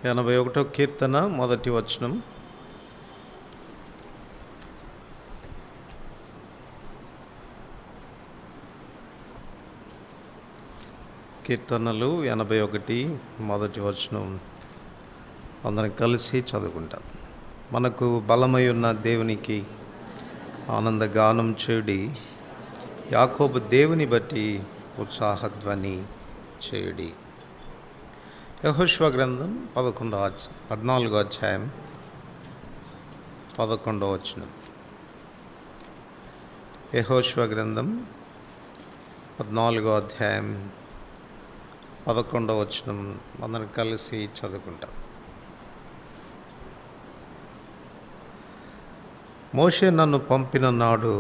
81 కీర్తన మొదటి వచనం. కీర్తనలు 81 మొదటి వచనం అందరం కలిసి చదువుకుంటాం. మనకు బలమై ఉన్న దేవునికి ఆనందగానం చేయుడి, యాకోబు దేవుని బట్టి ఉత్సాహధ్వని చేయుడి. యెహోషువ గ్రంథం 14వ అధ్యాయం 11వ వచనం. యెహోషువ గ్రంథం 14వ అధ్యాయం 11వ వచనం అందరం కలిసి చదువుకుంటాం. మోషే నన్ను పంపిన నాడు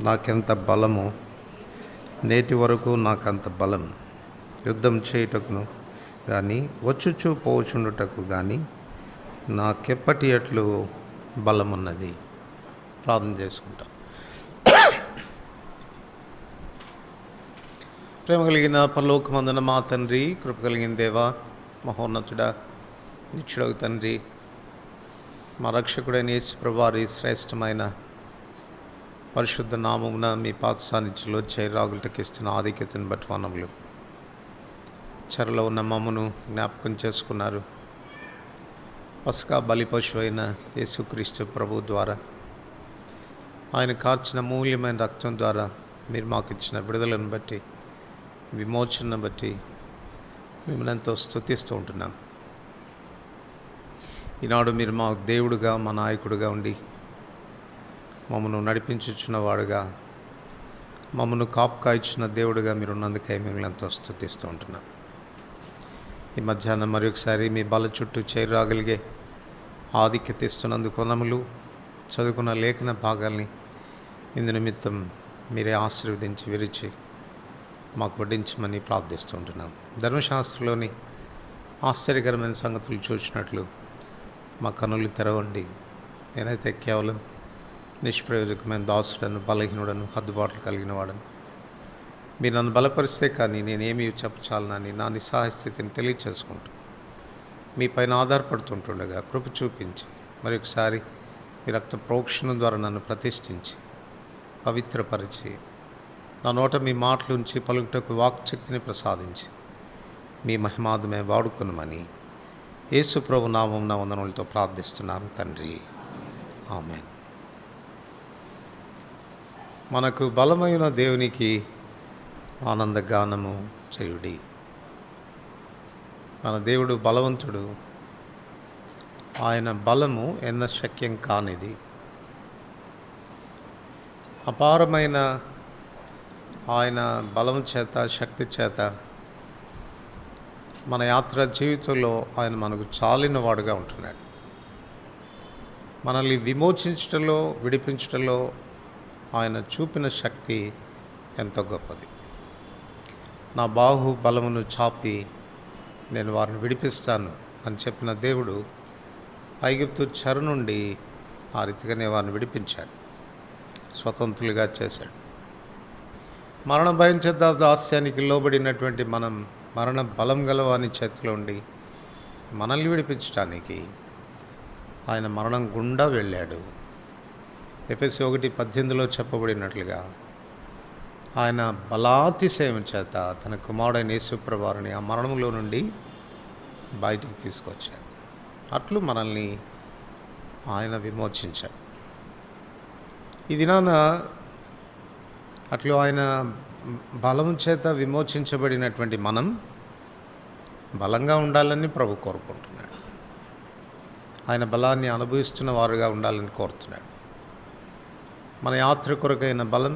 నాకెంత బలము, నేటి వరకు నాకంత బలం. యుద్ధం చేయుటకును కానీ వచ్చుచూ పోచుండుటకు కానీ నాకెప్పటి ఎట్లు బలమున్నది. ప్రార్థన చేసుకుంటాం. ప్రేమ కలిగిన పరలోకమందున మా తండ్రి, కృప కలిగిన దేవా, మహోన్నతుడా, నిత్యుడగు తండ్రి, మా రక్షకుడైన యేసు ప్రభువారి శ్రేష్టమైన పరిశుద్ధ నామమున మీ పాద సాన్నిధ్యంలో చేరాగులకి ఇస్తున్న ఆధిక్యతను బట్టి వనములు. చెరలో ఉన్న మమ్మను జ్ఞాపకం చేసుకున్నారు. పస్కా బలి పశువు అయిన యేసుక్రీస్తు ప్రభు ద్వారా, ఆయన కార్చిన మూల్యమైన రక్తం ద్వారా మీరు మాకు ఇచ్చిన విడుదలను బట్టి, విమోచనను బట్టి మిమ్మల్ని ఎంతో స్తుతిస్తూ ఉంటున్నాం. ఈనాడు మీరు మా దేవుడుగా, మా నాయకుడుగా ఉండి మమ్మను నడిపించుచున్నవాడుగా, మమ్మను కాపుకాయిచ్చిన దేవుడుగా మీరు ఉన్నందుకై మిమ్మల్ని ఎంతో స్తుతిస్తూ ఉంటున్నాం. ఈ మధ్యాహ్నం మరొకసారి మీ బల చుట్టూ చేరాగలిగే ఆధిక్యత ఇస్తున్నందుకు వనములు. చదువుకున్న లేఖన భాగాల్ని ఇందు నిమిత్తం మీరే ఆశీర్వదించి విరిచి మాకు వడ్డించమని ప్రార్థిస్తూ ఉంటున్నాం. ధర్మశాస్త్రంలోని ఆశ్చర్యకరమైన సంగతులు చూసినట్లు మా కనులు తెరవండి. నేనైతే కేవలం నిష్ప్రయోజకమైన దాసుడను, బలహీనుడను, హద్దుబాట్లు కలిగిన వాడను. మీరు నన్ను బలపరిస్తే కానీ నేనేమీ చెప్పచాలనని నా నిస్సహాయ స్థితిని తెలియచేసుకుంటూ మీ పైన ఆధారపడుతుంటుండగా కృప చూపించి మరొకసారి మీ రక్త ప్రోక్షణం ద్వారా నన్ను ప్రతిష్ఠించి పవిత్రపరిచి నా నోట మీ మాటలుంచి పలుకుటకు వాక్శక్తిని ప్రసాదించి మీ మహిమాదమే వాడుకొనమని యేసు ప్రభు నామమున వందనములతో ప్రార్థిస్తున్నాను తండ్రి, ఆమేన్. మనకు బలమైన దేవునికి ఆనందగానము చేయుడి. మన దేవుడు బలవంతుడు, ఆయన బలము ఎన్న శక్యం కానిది. అపారమైన ఆయన బలం చేత, శక్తి చేత మన యాత్ర జీవితంలో ఆయన మనకు చాలిన వాడుగా ఉంటున్నాడు. మనల్ని విమోచించటంలో, విడిపించటంలో ఆయన చూపిన శక్తి ఎంతో గొప్పది. నా బాహు బలమును చాపి నేను వారిని విడిపిస్తాను అని చెప్పిన దేవుడు ఐగుప్తు చెర నుండి ఆ రీతిగానే వారిని విడిపించాడు, స్వతంత్రులుగా చేశాడు. మరణ భయం చేత దాస్యానికి లోబడినటువంటి మనం మరణ బలం గల వాని చేతిలో ఉండి మనల్ని విడిపించడానికి ఆయన మరణం గుండా వెళ్ళాడు. ఎఫెసీ 1:18 చెప్పబడినట్లుగా ఆయన బలాతిశయం చేత తన కుమారుడైన యేసు ప్రభువారిని ఆ మరణంలో నుండి బయటికి తీసుకొచ్చాడు. అట్లు మనల్ని ఆయన విమోచించాడు. ఈ దినాన అట్లు ఆయన బలం చేత విమోచించబడినటువంటి మనం బలంగా ఉండాలని ప్రభు కోరుకుంటున్నాడు. ఆయన బలాన్ని అనుభవిస్తున్న వారుగా ఉండాలని కోరుతున్నాడు. మన యాత్ర కొరకైన బలం,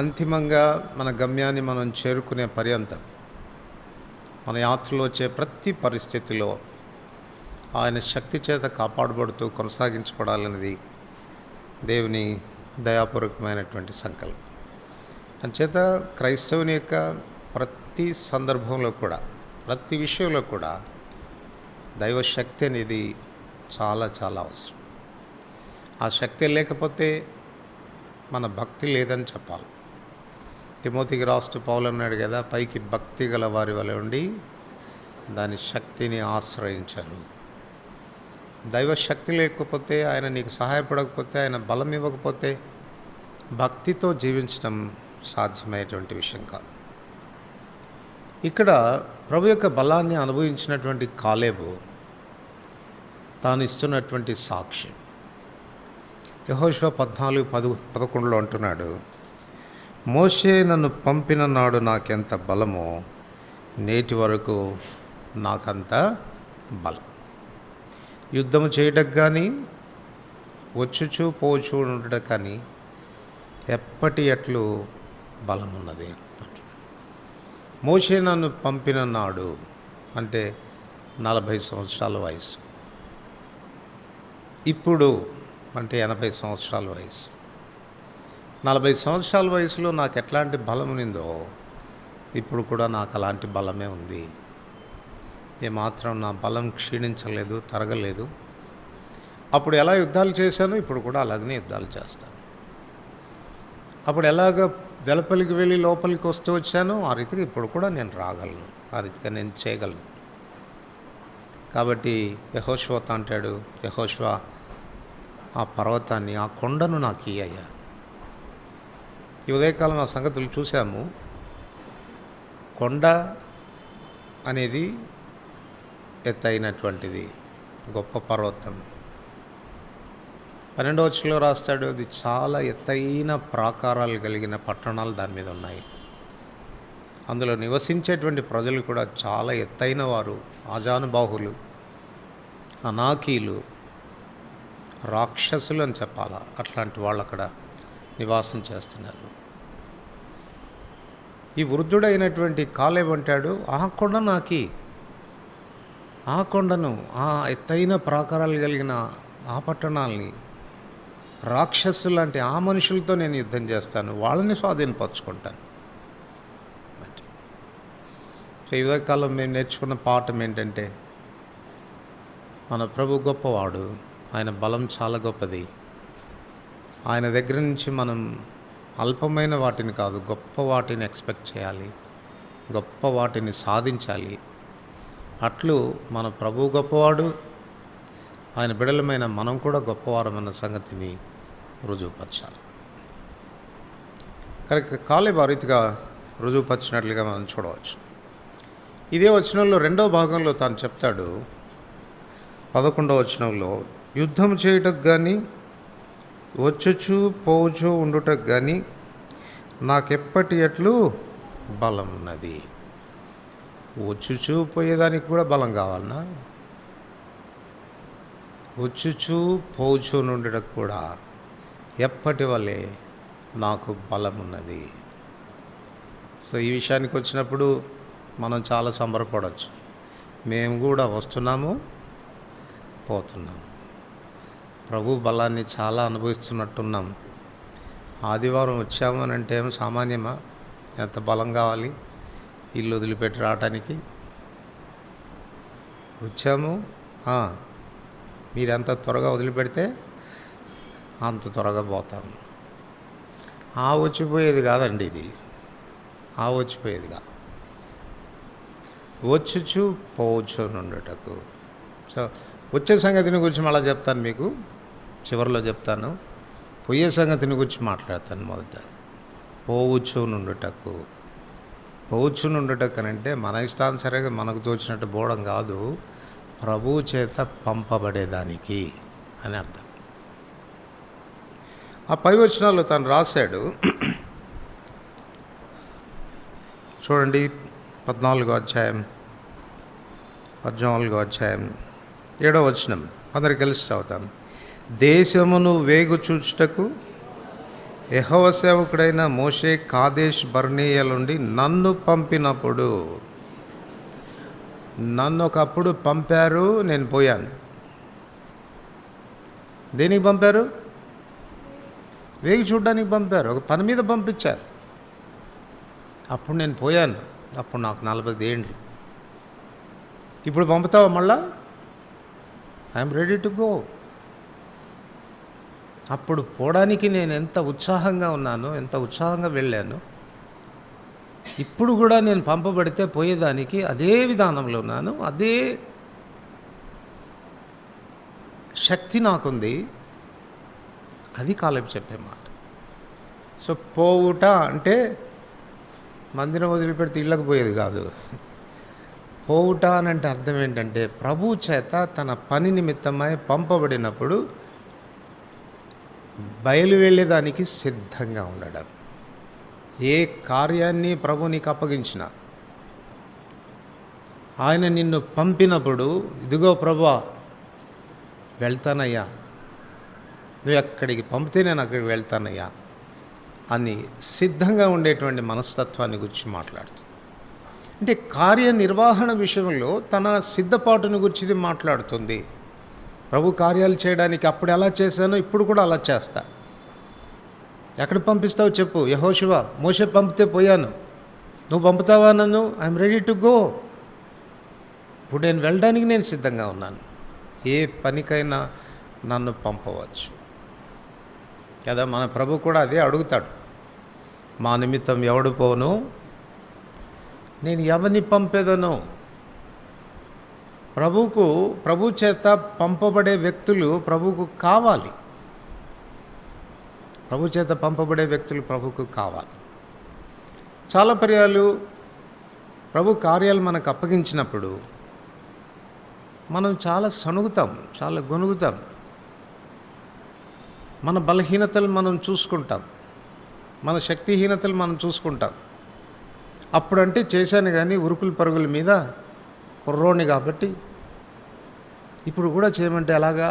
అంతిమంగా మన గమ్యాన్ని మనం చేరుకునే పర్యంతం మన యాత్రలో వచ్చే ప్రతి పరిస్థితిలో ఆయన శక్తి చేత కాపాడబడుతూ కొనసాగించబడాలన్నది దేవుని దయాపూర్వకమైనటువంటి సంకల్పం. అంచేత క్రైస్తవుని యొక్క ప్రతి సందర్భంలో కూడా, ప్రతి విషయంలో కూడా దైవశక్తి అనేది చాలా చాలా అవసరం. ఆ శక్తి లేకపోతే మన భక్తి లేదని చెప్పాలి. తిమోతికి రాస్తూ పౌలు అన్నాడు కదా, పైకి భక్తి గల వారి వలె ఉండి దాని శక్తిని ఆశ్రయించరు. దైవశక్తి లేకపోతే, ఆయన నీకు సహాయపడకపోతే, ఆయన బలం ఇవ్వకపోతే భక్తితో జీవించడం సాధ్యమయ్యేటువంటి విషయం కాదు. ఇక్కడ ప్రభు యొక్క బలాన్ని అనుభవించినటువంటి కాలేబు తాను ఇస్తున్నటువంటి సాక్ష్యం. యెహోషువ 14:11 అంటున్నాడు, మోషే నన్ను పంపిన నాడు నాకెంత బలమో నేటి వరకు నాకంత బలం. యుద్ధము చేయటకు కానీ వచ్చుచూ పోచూ ఉండటం కానీ ఎప్పటి ఎట్లు బలం ఉన్నది. మోషే నన్ను పంపిన నాడు అంటే 40 సంవత్సరాల వయసు, ఇప్పుడు అంటే 80 సంవత్సరాల వయసు. 40 సంవత్సరాల వయసులో నాకు ఎట్లాంటి బలం ఉందో ఇప్పుడు కూడా నాకు అలాంటి బలమే ఉంది. ఏమాత్రం నా బలం క్షీణించలేదు, తరగలేదు. అప్పుడు ఎలా యుద్ధాలు చేశానో ఇప్పుడు కూడా అలాగనే యుద్ధాలు చేస్తాను. అప్పుడు ఎలాగ వెలుపలికి వెళ్ళి లోపలికి వస్తూ వచ్చానో ఆ రీతిగా ఇప్పుడు కూడా నేను రాగలను, ఆ రీతిగా నేను చేయగలను. కాబట్టి యెహోషువతో అంటాడు, యెహోషువ ఆ పర్వతాన్ని, ఆ కొండను నాకు ఇయ్యయ్యా. ఈ ఉదయకాలం ఆ సంగతులు చూసాము. కొండ అనేది ఎత్తైనటువంటిది, గొప్ప పర్వతం. 12వ వచనంలో రాస్తాడు, అది చాలా ఎత్తైన ప్రాకారాలు కలిగిన పట్టణాలు దాని మీద ఉన్నాయి. అందులో నివసించేటువంటి ప్రజలు కూడా చాలా ఎత్తైన వారు, ఆజానుబాహులు, అనాకీలు, రాక్షసులు అని చెప్పాలా, అట్లాంటి వాళ్ళు అక్కడ నివాసం చేస్తున్నారు. ఈ వృద్ధుడైనటువంటి కాలేబు అంటాడు, ఆ కొండ నాకి, ఆ కొండను, ఆ ఎత్తైన ప్రాకారాలు కలిగిన ఆ పట్టణాలని, రాక్షసులు అంటే ఆ మనుషులతో నేను యుద్ధం చేస్తాను, వాళ్ళని స్వాధీనపరచుకుంటాను. ఈ ఉదయకాలం మేము నేర్చుకున్న పాఠం ఏంటంటే, మన ప్రభు గొప్పవాడు, ఆయన బలం చాలా గొప్పది. ఆయన దగ్గర నుంచి మనం అల్పమైన వాటిని కాదు, గొప్ప వాటిని ఎక్స్పెక్ట్ చేయాలి, గొప్ప వాటిని సాధించాలి. అట్లు మన ప్రభు గొప్పవాడు, ఆయన బిడలమైన మనం కూడా గొప్పవారమన్న సంగతిని రుజువుపరచాలి. కనుక కాలేబు ఆ రీతిగా రుజువుపరిచినట్లుగా మనం చూడవచ్చు. ఇదే వచనంలో 2వ భాగంలో తాను చెప్తాడు, 11వ వచనంలో, యుద్ధం చేయుటకు కానీ వచ్చుచూ పోచూ ఉండుటకు కానీ నాకెప్పటి ఎట్లు బలం ఉన్నది. వచ్చుచూ పోయేదానికి కూడా బలం కావాలన్నా, వచ్చుచూ పోచూ నుండుటకు కూడా ఎప్పటి వల్లే నాకు బలం ఉన్నది. సో ఈ విషయానికి వచ్చినప్పుడు మనం చాలా సంబరపడవచ్చు. మేము కూడా వస్తున్నాము, పోతున్నాము, ప్రభు బలాన్ని చాలా అనుభవిస్తున్నట్టున్నాం. ఆదివారం వచ్చాము అని అంటే ఏమో సామాన్యమా? ఎంత బలం కావాలి ఇల్లు వదిలిపెట్టి రావటానికి? వచ్చాము, మీరు ఎంత త్వరగా వదిలిపెడితే అంత త్వరగా పోతాము. వచ్చిపోయేది కాదండి ఇది, వచ్చిపోయేది కాదు. వచ్చుచు పోవచ్చు నుండుటకు. సో వచ్చే సంగతిని గురించి మళ్ళీ చెప్తాను, మీకు చివరిలో చెప్తాను. పోయే సంగతిని గురించి మాట్లాడతాను. మొదట పోవచ్చు నుండుటకు. పోవచ్చు నుండుటకు అంటే మన ఇష్టానుసరిగా మనకు తోచినట్టు పోవడం కాదు, ప్రభువు చేత పంపబడేదానికి అని అర్థం. ఆ పై వచనాల్లో తను రాశాడు, చూడండి, 14వ అధ్యాయం 7వ వచనం, అందరు కలిసి చదువుతాం. దేశమును వేగు చూచుటకు యెహోవా సేవకుడైన మోషే కాదేష్ బర్నేయ నుండి నన్ను పంపినప్పుడు, నన్ను ఒకప్పుడు పంపారు, నేను పోయాను. దేనికి పంపారు? వేగి చూడడానికి పంపారు, ఒక పని మీద పంపించారు. అప్పుడు నేను పోయాను, అప్పుడు నాకు 40 ఏండ్లు. ఇప్పుడు పంపుతావా మళ్ళా? I'm ready to go. అప్పుడు పోవడానికి నేను ఎంత ఉత్సాహంగా ఉన్నాను, ఎంత ఉత్సాహంగా వెళ్ళాను. ఇప్పుడు కూడా నేను పంపబడితే పోయేదానికి అదే విధానంలో ఉన్నాను, అదే శక్తి నాకుంది. అది కాలేబు చెప్పే మాట. సో పోవుట అంటే మందిరం వదిలిపెడితే ఇళ్ళకు పోయేది కాదు. పోవుట అని అంటే అర్థం ఏంటంటే ప్రభు చేత తన పని నిమిత్తమై పంపబడినప్పుడు బయలు వెళ్ళేదానికి సిద్ధంగా ఉండడం. ఏ కార్యాన్ని ప్రభు నీకు అప్పగించిన, ఆయన నిన్ను పంపినప్పుడు ఇదిగో ప్రభువా వెళ్తానయ్యా, నువ్వు ఎక్కడికి పంపితే నేను అక్కడికి వెళ్తానయ్యా అని సిద్ధంగా ఉండేటువంటి మనస్తత్వాన్ని గురించి మాట్లాడుతుంది. అంటే కార్యనిర్వహణ విషయంలో తన సిద్ధపాటును గురించి మాట్లాడుతుంది. ప్రభు కార్యాలు చేయడానికి అప్పుడు ఎలా చేశానో ఇప్పుడు కూడా అలా చేస్తా. ఎక్కడ పంపిస్తావు చెప్పు. యెహోషువ మోషే పంపితే పోయాను, నువ్వు పంపుతావా నన్ను? I'm ready to go. ఇప్పుడు నేను వెళ్ళడానికి నేను సిద్ధంగా ఉన్నాను. ఏ పనికైనా నన్ను పంపవచ్చు కదా. మన ప్రభు కూడా అదే అడుగుతాడు, మా నిమిత్తం ఎవడు పోను, నేను ఎవరిని పంపేదను. ప్రభు చేత పంపబడే వ్యక్తులు ప్రభువుకు కావాలి. ప్రభు చేత పంపబడే వ్యక్తులు ప్రభువుకు కావాలి. చాలా పర్యాలు ప్రభు కార్యాలు మనకు అప్పగించినప్పుడు మనం చాలా సణుగుతాం, చాలా గొనుగుతాం. మన బలహీనతలు మనం చూసుకుంటాం, మన శక్తిహీనతలు మనం చూసుకుంటాం. అప్పుడంటే చేశాను కానీ ఉరుకుల పరుగుల మీద కుర్రోని కాబట్టి ఇప్పుడు కూడా చేయమంటే ఎలాగా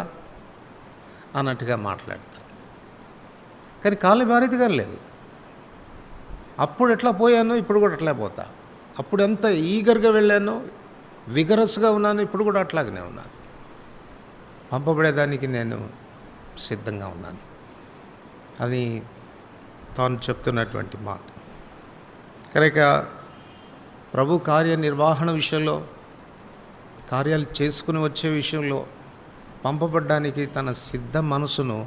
అన్నట్టుగా మాట్లాడతాను. కానీ కాలేబు ఆ రీతిగా లేదు. అప్పుడు ఎట్లా పోయానో ఇప్పుడు కూడా అట్లా పోతా. అప్పుడు ఎంత ఈగర్గా వెళ్ళానో, విగరస్గా ఉన్నాను, ఇప్పుడు కూడా అట్లాగనే ఉన్నాను. పంపబడేదానికి నేను సిద్ధంగా ఉన్నాను అని తాను చెప్తున్నటువంటి మాట. కనుక ప్రభు కార్యనిర్వహణ విషయంలో, కార్యాలు చేసుకుని వచ్చే విషయంలో పంపబడ్డానికి తన సిద్ధ మనసును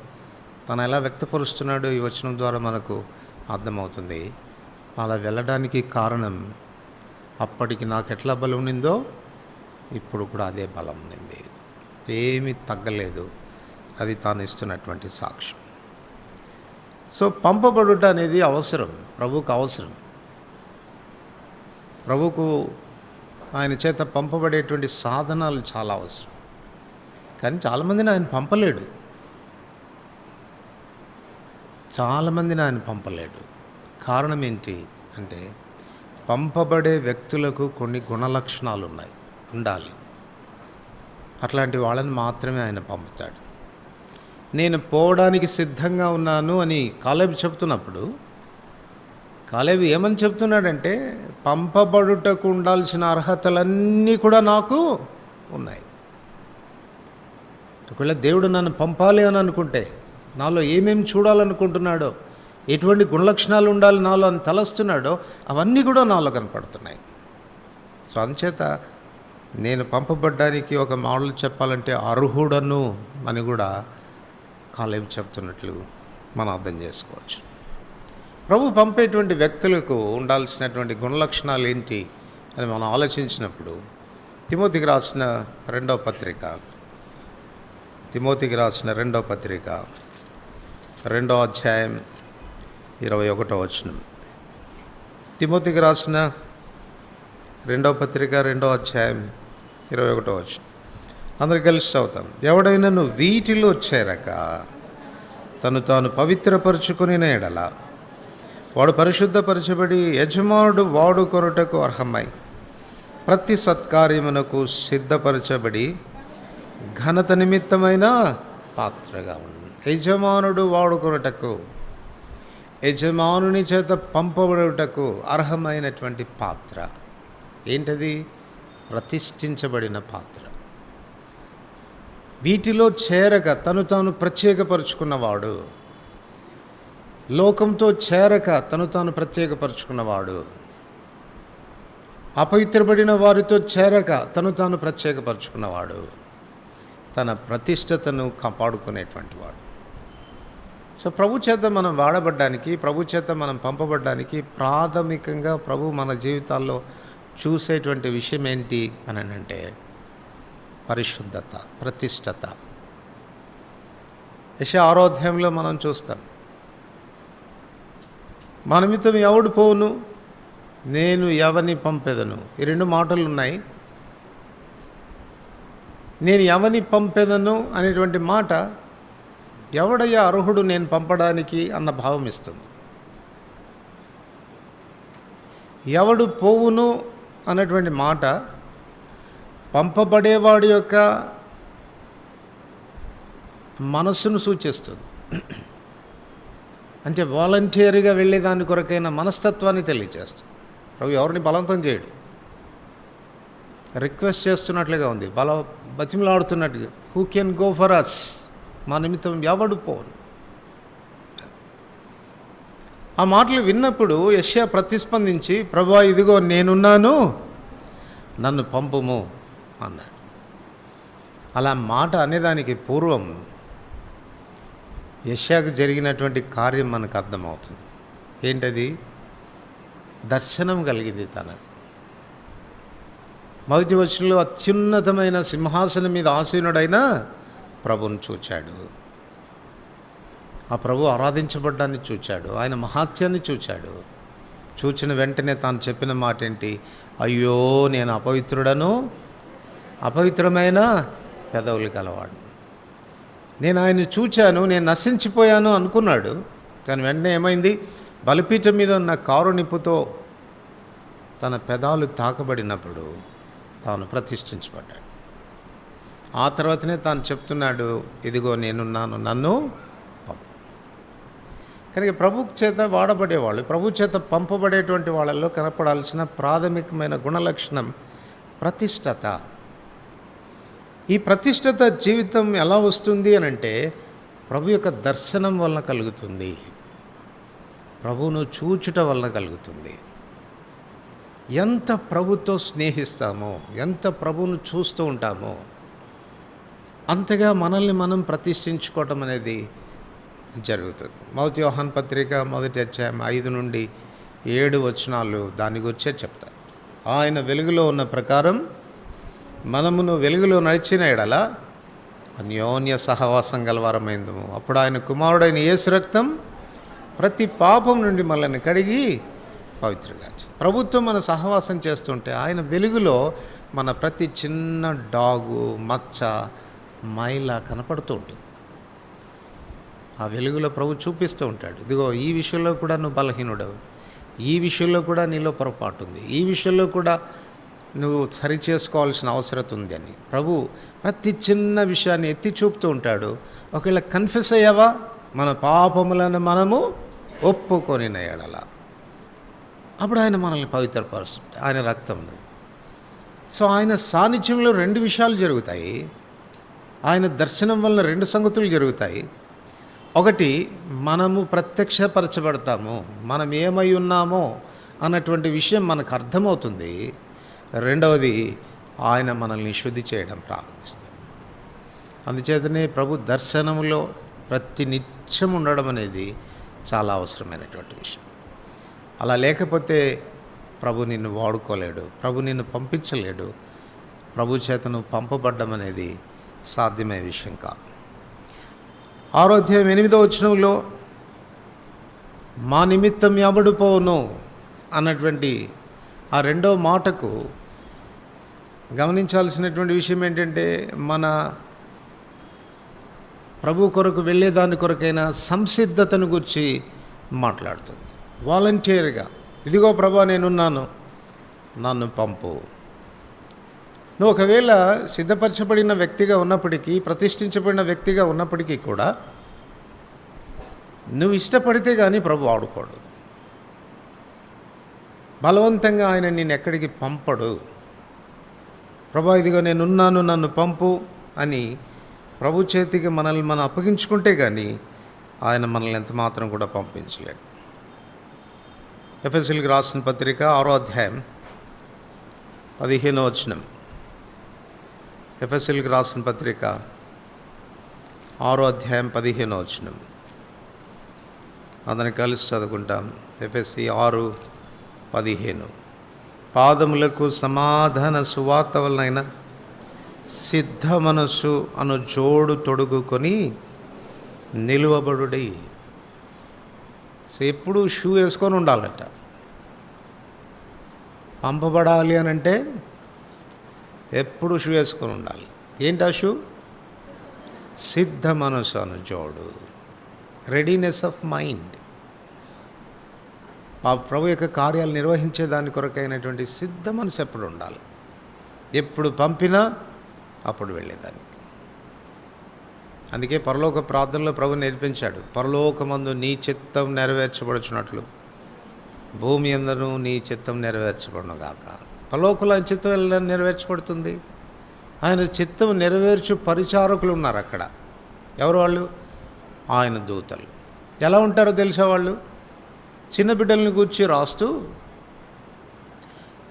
తను ఎలా వ్యక్తపరుస్తున్నాడో ఈ వచనం ద్వారా మనకు అర్థమవుతుంది. అలా వెళ్ళడానికి కారణం అప్పటికి నాకు ఎట్లా బలం ఉండిందో ఇప్పుడు కూడా అదే బలం ఉంది, ఏమీ తగ్గలేదు. అది తాను ఇస్తున్నటువంటి సాక్ష్యం. సో పంపబడుట అనేది అవసరం, ప్రభువుకు అవసరం. ప్రభువుకు ఆయన చేత పంపబడేటువంటి సాధనాలు చాలా అవసరం. కానీ చాలామందిని ఆయన పంపలేడు, చాలామందిని ఆయన పంపలేడు. కారణం ఏంటి అంటే పంపబడే వ్యక్తులకు కొన్ని గుణలక్షణాలు ఉండాలి. అట్లాంటి వాళ్ళని మాత్రమే ఆయన పంపుతాడు. నేను పోవడానికి సిద్ధంగా ఉన్నాను అని కాలేబు చెప్తున్నప్పుడు, కాలేబు ఏమని చెప్తున్నాడంటే పంపబడుటకు ఉండాల్సిన అర్హతలన్నీ కూడా నాకు ఉన్నాయి. ఒకవేళ దేవుడు నన్ను పంపాలి అని అనుకుంటే నాలో ఏమేమి చూడాలనుకుంటున్నాడో, ఎటువంటి గుణలక్షణాలు ఉండాలి నాలో అని తలస్తున్నాడో అవన్నీ కూడా నాలో కనపడుతున్నాయి. సో అందుచేత నేను పంపబడ్డానికి ఒక మోడల్ చెప్పాలంటే అర్హుడను అని కూడా కాలేబు చెప్తున్నట్లు మనం అర్థం చేసుకోవచ్చు. ప్రభు పంపేటువంటి వ్యక్తులకు ఉండాల్సినటువంటి గుణలక్షణాలు ఏంటి అని మనం ఆలోచించినప్పుడు తిమోతికి రాసిన రెండవ పత్రిక 2వ అధ్యాయం 21వ వచనం. తిమోతికి రాసిన 2వ పత్రిక 2వ అధ్యాయం 21వ వచనం. అందరు కలిసి చదువుతాం. ఎవడైనా వీటిలో చేరక తను తాను పవిత్రపరుచుకుని ఎడల వాడు పరిశుద్ధపరచబడి యజమానుడు వాడుకొనుటకు అర్హమై ప్రతి సత్కార్యమునకు సిద్ధపరచబడి ఘనత నిమిత్తమైన పాత్రగా ఉంది. యజమానుడు వాడుకొనుటకు, యజమానుని చేత పంపబడుటకు అర్హమైనటువంటి పాత్ర ఏంటది? ప్రతిష్ఠించబడిన పాత్ర. వీటిలో చేరక తను తాను ప్రత్యేకపరుచుకున్నవాడు, లోకంతో చేరక తను తాను ప్రత్యేకపరుచుకున్నవాడు, అపవిత్రపడిన వారితో చేరక తను తాను ప్రత్యేకపరుచుకున్నవాడు, తన ప్రతిష్టతను కాపాడుకునేటువంటి వాడు. సో ప్రభు చేత మనం వాడబడ్డానికి, ప్రభు చేత మనం పంపబడ్డానికి ప్రాథమికంగా ప్రభు మన జీవితాల్లో చూసేటువంటి విషయం ఏంటి అని అంటే పరిశుద్ధత, ప్రతిష్టత. యెషయా 6వ అధ్యాయంలో మనం చూస్తాం, మా నిమిత్తం ఎవడు పోవును, నేను ఎవని పంపెదను. ఈ 2 మాటలు ఉన్నాయి. నేను ఎవని పంపెదను అనేటువంటి మాట ఎవడయ్యా అర్హుడు నేను పంపడానికి అన్న భావం ఇస్తుంది. ఎవడు పోవును అన్నటువంటి మాట పంపబడేవాడి యొక్క మనస్సును సూచిస్తుంది. అంటే వాలంటీర్గా వెళ్ళేదాని కొరకైన మనస్తత్వాన్ని తెలియజేస్తుంది. ప్రభు ఎవరిని బలవంతం చేయడు, రిక్వెస్ట్ చేస్తున్నట్లుగా ఉంది, బతిమలాడుతున్నట్టుగా. Who can go for us, మా నిమిత్తం ఎవడు పోను. ఆ మాటలు విన్నప్పుడు యెషయా ప్రతిస్పందించి, ప్రభువా ఇదిగో నేనున్నాను, నన్ను పంపుము అన్నాడు. అలా మాట అనేదానికి పూర్వం యెషయాకు జరిగినటువంటి కార్యం మనకు అర్థమవుతుంది. ఏంటది? దర్శనం కలిగింది తనకు. మొదటి వచనంలో అత్యున్నతమైన సింహాసనం మీద ఆసీనుడైన ప్రభువును చూచాడు. ఆ ప్రభు ఆరాధించబడ్డాన్ని చూచాడు, ఆయన మహాత్యాన్ని చూచాడు. చూచిన వెంటనే తాను చెప్పిన మాట ఏంటి? అయ్యో నేను అపవిత్రుడను, అపవిత్రమైన పెదవులు గలవాడు. నేను ఆయన్ని చూచాను, నేను నశించిపోయాను అనుకున్నాడు. కానీ వెంటనే ఏమైంది? బలిపీఠం మీద ఉన్న కారు నిప్పుతో తన పెదాలు తాకబడినప్పుడు తాను ప్రతిష్ఠించబడ్డాడు. ఆ తర్వాతనే తాను చెప్తున్నాడు, ఇదిగో నేనున్నాను, నన్ను పంపు. కనుక ప్రభు చేత వాడబడేవాళ్ళు, ప్రభు చేత పంపబడేటువంటి వాళ్ళల్లో కనపడాల్సిన ప్రాథమికమైన గుణలక్షణం ప్రతిష్టత. ఈ ప్రతిష్టత జీవితం ఎలా వస్తుంది అని అంటే ప్రభు యొక్క దర్శనం వలన కలుగుతుంది, ప్రభువును చూచుట వలన కలుగుతుంది. ఎంత ప్రభుతో స్నేహిస్తామో, ఎంత ప్రభువును చూస్తూ ఉంటామో, అంతగా మనల్ని మనం ప్రతిష్ఠించుకోవటం అనేది జరుగుతుంది. మొదటి యోహాను పత్రిక 1వ అధ్యాయం 5 నుండి 7 వచనాలు దాని గురించే చెప్తారు. ఆయన వెలుగులో ఉన్న ప్రకారం మనమును వెలుగులో నడిచిన ఎడల అన్యోన్య సహవాసం గలవారమైందము. అప్పుడు ఆయన కుమారుడైన యేసు రక్తం ప్రతి పాపం నుండి మనల్ని కడిగి పవిత్రంగా. ప్రభుత్వం మన సహవాసం చేస్తుంటే ఆయన వెలుగులో మన ప్రతి చిన్న డాగు, మచ్చ, మైల కనపడుతూ ఉంటుంది. ఆ వెలుగులో ప్రభు చూపిస్తూ ఉంటాడు, ఇదిగో ఈ విషయంలో కూడా నువ్వు బలహీనుడవు, ఈ విషయంలో కూడా నీలో పొరపాటు ఉంది, ఈ విషయంలో కూడా నువ్వు సరి చేసుకోవాల్సిన అవసరం ఉంది అని ప్రభు ప్రతి చిన్న విషయాన్ని ఎత్తి చూపుతూ ఉంటాడు. ఒకవేళ కన్ఫెస్ అయ్యావా, మన పాపములను మనము ఒప్పుకొని ఎడల అప్పుడు ఆయన మనల్ని పవిత్రపరుస్తుంటే ఆయన రక్తం ఉంది. సో ఆయన సాన్నిధ్యంలో 2 విషయాలు జరుగుతాయి. ఆయన దర్శనం వలన 2 సంగతులు జరుగుతాయి. ఒకటి, మనము ప్రత్యక్షపరచబడతాము, మనం ఏమై ఉన్నామో అన్నటువంటి విషయం మనకు అర్థమవుతుంది. రెండవది, ఆయన మనల్ని శుద్ధి చేయడం ప్రారంభిస్తాడు. అందుచేతనే ప్రభు దర్శనంలో ప్రతి నిత్యం ఉండడం అనేది చాలా అవసరమైనటువంటి విషయం. అలా లేకపోతే ప్రభు నిన్ను వాడుకోలేడు, ప్రభు నిన్ను పంపించలేడు, ప్రభు చేతను పంపబడ్డం అనేది సాధ్యమయ్యే విషయం కాదు. 6వ అధ్యాయం 8వ వచనంలో మా నిమిత్తం ఎవడు పోవును అన్నటువంటి ఆ 2వ మాటకు గమనించాల్సినటువంటి విషయం ఏంటంటే, మన ప్రభు కొరకు వెళ్ళేదాని కొరకైన సంసిద్ధతను గురించి మాట్లాడుతుంది. వాలంటీర్గా, ఇదిగో ప్రభా నేనున్నాను, నన్ను పంపు. నువ్వు ఒకవేళ సిద్ధపరచబడిన వ్యక్తిగా ఉన్నప్పటికీ, ప్రతిష్ఠించబడిన వ్యక్తిగా ఉన్నప్పటికీ కూడా నువ్వు ఇష్టపడితే కానీ ప్రభు ఆడుకోడు. బలవంతంగా ఆయన నిన్ను ఎక్కడికి పంపడు. ప్రభా ఇదిగో నేనున్నాను, నన్ను పంపు అని ప్రభు చేతికి మనల్ని మనం అప్పగించుకుంటే కానీ ఆయన మనల్ని ఎంత మాత్రం కూడా పంపించలేడు. ఎఫెసీయులకు రాసిన పత్రిక 6వ అధ్యాయం 15వ వచనం. ఎఫెసీయులకు రాసిన పత్రిక 6వ అధ్యాయం 15వ వచనం. అందరిని కలిసి చదువుకుంటాం. ఎఫెసీ 6:15 పాదములకు సమాధాన సువార్త వలనైన సిద్ధ మనస్సు అను జోడు తొడుగుకొని నిలువబడుడి. సో ఎప్పుడు షూ వేసుకొని ఉండాలట. పంపబడాలి అని అంటే ఎప్పుడు షూ వేసుకొని ఉండాలి. ఏంటి ఆ షూ? సిద్ధ మనస్సు అను జోడు, రెడీనెస్ ఆఫ్ మైండ్. ఆ ప్రభు యొక్క కార్యాలు నిర్వహించే దాని కొరకైనటువంటి సిద్ధ మనసు ఎప్పుడు ఉండాలి. ఎప్పుడు పంపినా అప్పుడు వెళ్ళేదానికి. అందుకే పరలోక ప్రార్థనలో ప్రభు నేర్పించాడు, పరలోకమందు నీ చిత్తం నెరవేర్చబడుచున్నట్లు భూమి యందును నీ చిత్తం నెరవేర్చబడును గాక. పరలోకంలో ఆయన చిత్తం ఎలా నెరవేర్చబడుతుంది? ఆయన చిత్తం నెరవేర్చు పరిచారకులు ఉన్నారు అక్కడ. ఎవరు వాళ్ళు? ఆయన దూతలు. ఎలా ఉంటారో తెలుసా వాళ్ళు? చిన్న బిడ్డల్ని కూర్చి రాస్తూ,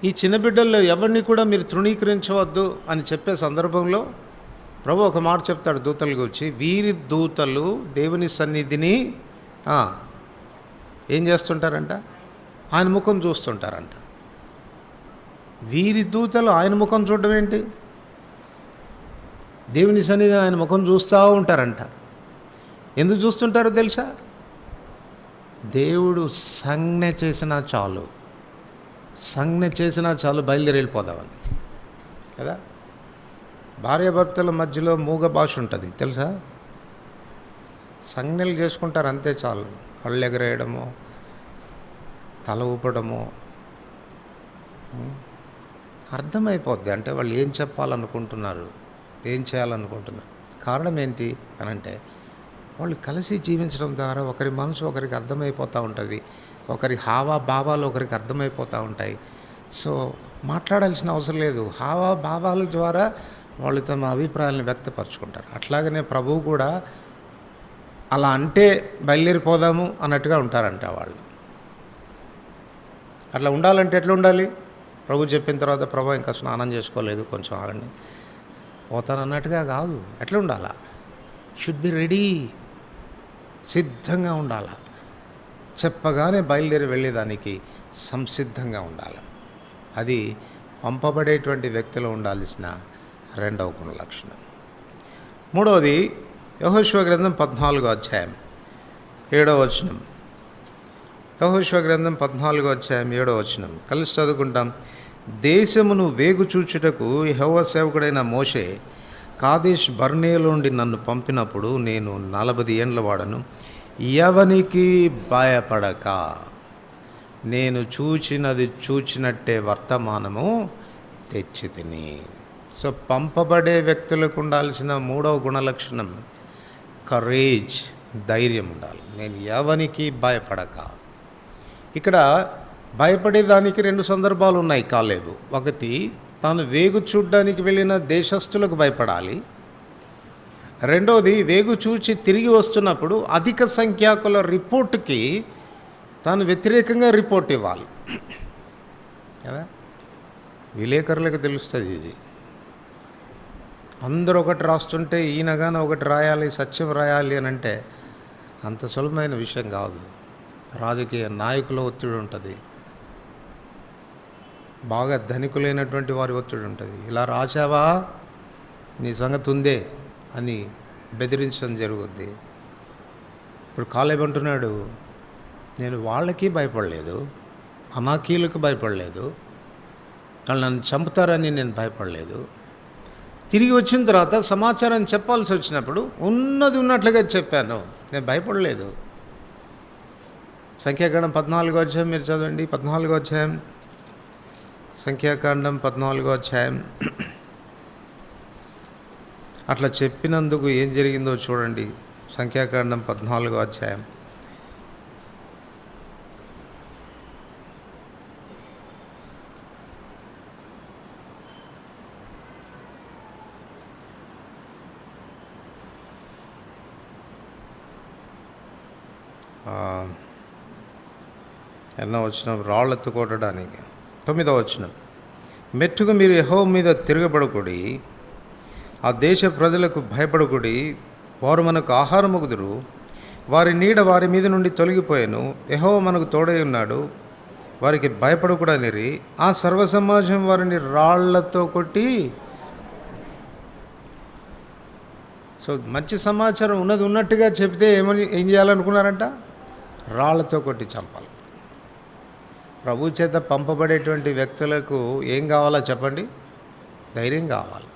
ఈ చిన్న బిడ్డల్లో ఎవరిని కూడా మీరు తృణీకరించవద్దు అని చెప్పే సందర్భంలో ప్రభు ఒక మాట చెప్తాడు దూతలు కూర్చి, వీరి దూతలు దేవుని సన్నిధిని ఏం చేస్తుంటారంట? ఆయన ముఖం చూస్తుంటారంట. వీరి దూతలు ఆయన ముఖం చూడడం ఏంటి? దేవుని సన్నిధి ఆయన ముఖం చూస్తూ ఉంటారంట. ఎందుకు చూస్తుంటారో తెలుసా? దేవుడు సంజ్ఞ చేసినా చాలు, బయలుదేరి వెళ్ళిపోదామని కదా. భార్యాభర్తల మధ్యలో మూగ భాష ఉంటుంది తెలుసా? సంజ్ఞలు చేసుకుంటారు అంతే చాలు. కళ్ళు ఎగరేయడమో, తల ఊపడమో అర్థమైపోద్ది. అంటే వాళ్ళు ఏం చెప్పాలనుకుంటున్నారు, ఏం చేయాలనుకుంటున్నారు. కారణం ఏంటి అని అంటే, వాళ్ళు కలిసి జీవించడం ద్వారా ఒకరి మనసు ఒకరికి అర్థమైపోతూ ఉంటుంది, ఒకరి హావభావాలు ఒకరికి అర్థమైపోతూ ఉంటాయి. సో మాట్లాడాల్సిన అవసరం లేదు, హావభావాల ద్వారా వాళ్ళు తమ అభిప్రాయాలను వ్యక్తపరచుకుంటారు. అట్లాగనే ప్రభువు కూడా అలా అంటే బయలుదేరిపోదాము అన్నట్టుగా ఉంటారంట వాళ్ళు. అట్లా ఉండాలంటే ఎట్లా ఉండాలి? ప్రభు చెప్పిన తర్వాత, ప్రభు ఇంకా స్నానం చేసుకోలేదు, కొంచెం ఆగండి, పోతాను అన్నట్టుగా కాదు. ఎట్లా ఉండాలా? షుడ్ బి రెడీ, సిద్ధంగా ఉండాలి. చెప్పగానే బయలుదేరి వెళ్ళేదానికి సంసిద్ధంగా ఉండాలి. అది పంపబడేటువంటి వ్యక్తిలో ఉండాల్సిన రెండవ గుణ లక్షణం. మూడవది యెహోషువ గ్రంథం 14:7. యెహోషువ గ్రంథం 14:7 కలిసి చదువుకుంటాం. దేశమును వేగు చూచుటకు యెహోవా సేవకుడైన మోషే కాదేష్ బర్నేలో నుండి నన్ను పంపినప్పుడు నేను 40 ఏండ్ల వాడను, ఎవనికి భయపడక నేను చూచినట్టే వర్తమానము తెచ్చి తిని. సో పంపబడే వ్యక్తులకు ఉండాల్సిన మూడవ గుణలక్షణం కరేజ్, ధైర్యం ఉండాలి. నేను ఎవనికి భయపడక. ఇక్కడ భయపడేదానికి 2 సందర్భాలు ఉన్నాయి కాలేబు. ఒకటి, తాను వేగు చూడ్డానికి వెళ్ళిన దేశస్థులకు భయపడాలి. రెండోది, వేగు చూచి తిరిగి వస్తున్నప్పుడు అధిక సంఖ్యాకుల రిపోర్టుకి తాను వ్యతిరేకంగా రిపోర్ట్ ఇవ్వాలి కదా. విలేకరులకు తెలుస్తుంది ఇది. అందరూ ఒకటి రాస్తుంటే ఈయనగానే ఒకటి రాయాలి, సత్యం రాయాలి అని అంటే అంత సులభమైన విషయం కాదు. రాజకీయ నాయకుల ఒత్తిడి ఉంటుంది, బాగా ధనికులైనటువంటి వారి ఒత్తిడి ఉంటుంది. ఇలా రాశావా, నీ సంగతి ఉందే అని బెదిరించడం జరుగుద్ది. ఇప్పుడు కాలేబ్ అంటున్నాడు, నేను వాళ్ళకి భయపడలేదు, అనాకీలకు భయపడలేదు, వాళ్ళు నన్ను చంపుతారని నేను భయపడలేదు. తిరిగి వచ్చిన తర్వాత సమాచారం చెప్పాల్సి వచ్చినప్పుడు ఉన్నది ఉన్నట్లుగా చెప్పాను, నేను భయపడలేదు. సంఖ్యాకాండం 14 మీరు చదవండి. 14 సంఖ్యాకాండం 14 అట్లా చెప్పినందుకు ఏం జరిగిందో చూడండి. సంఖ్యాకాండం 14 ఎన్నో వచనం, రాళ్ళెత్తు కొట్టడానికి. 9వ వచనం, మెట్టుకు మీరు యెహోవా మీద తిరగబడకుడి, ఆ దేశ ప్రజలకు భయపడకుడి, వారు మనకు ఆహారముగుదురు, వారి నీడ వారి మీద నుండి తొలగిపోయాను. యెహోవా మనకు తోడై ఉన్నాడు, వారికి భయపడకూడనిరి. ఆ సర్వసమాజం వారిని రాళ్లతో కొట్టి. సో మంచి సమాచారం ఉన్నది ఉన్నట్టుగా చెప్తే ఏం చేయాలనుకున్నారంట? రాళ్లతో కొట్టి చంపాలి. ప్రభు చేత పంపబడేటువంటి వ్యక్తులకు ఏం కావాలో చెప్పండి? ధైర్యం కావాలి.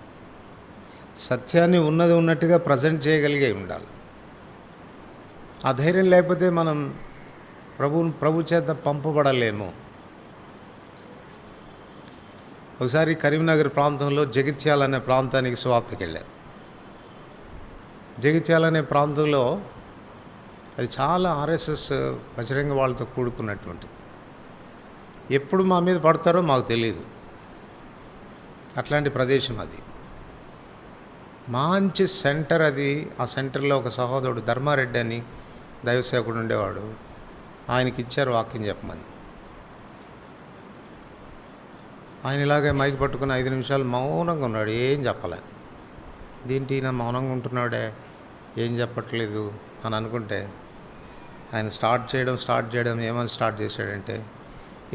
సత్యాన్ని ఉన్నది ఉన్నట్టుగా ప్రజెంట్ చేయగలిగే ఉండాలి. ఆ ధైర్యం లేకపోతే మనం ప్రభు చేత పంపబడలేము. ఒకసారి కరీంనగర్ ప్రాంతంలో జగిత్యాల అనే ప్రాంతానికి సువార్తకి వెళ్ళారు. జగిత్యాల అనే ప్రాంతంలో అది చాలా ఆర్ఎస్ఎస్ బజరంగ వాళ్ళతో కూడుకున్నటువంటిది. ఎప్పుడు మా మీద పడతారో మాకు తెలియదు. అట్లాంటి ప్రదేశం అది. మంచి సెంటర్ అది. ఆ సెంటర్లో ఒక సహోదరుడు ధర్మారెడ్డి అని దైవసేవకుడు ఉండేవాడు. ఆయనకి ఇచ్చారు వాక్యం చెప్పమని. ఆయన ఇలాగే మైక్ పట్టుకుని 5 నిమిషాలు మౌనంగా ఉన్నాడు, ఏం చెప్పలేదు. దీంట్లో ఈయన మౌనంగా ఉంటున్నాడే, ఏం చెప్పట్లేదు అని అనుకుంటే ఆయన స్టార్ట్ చేయడం ఏమని స్టార్ట్ చేశాడంటే,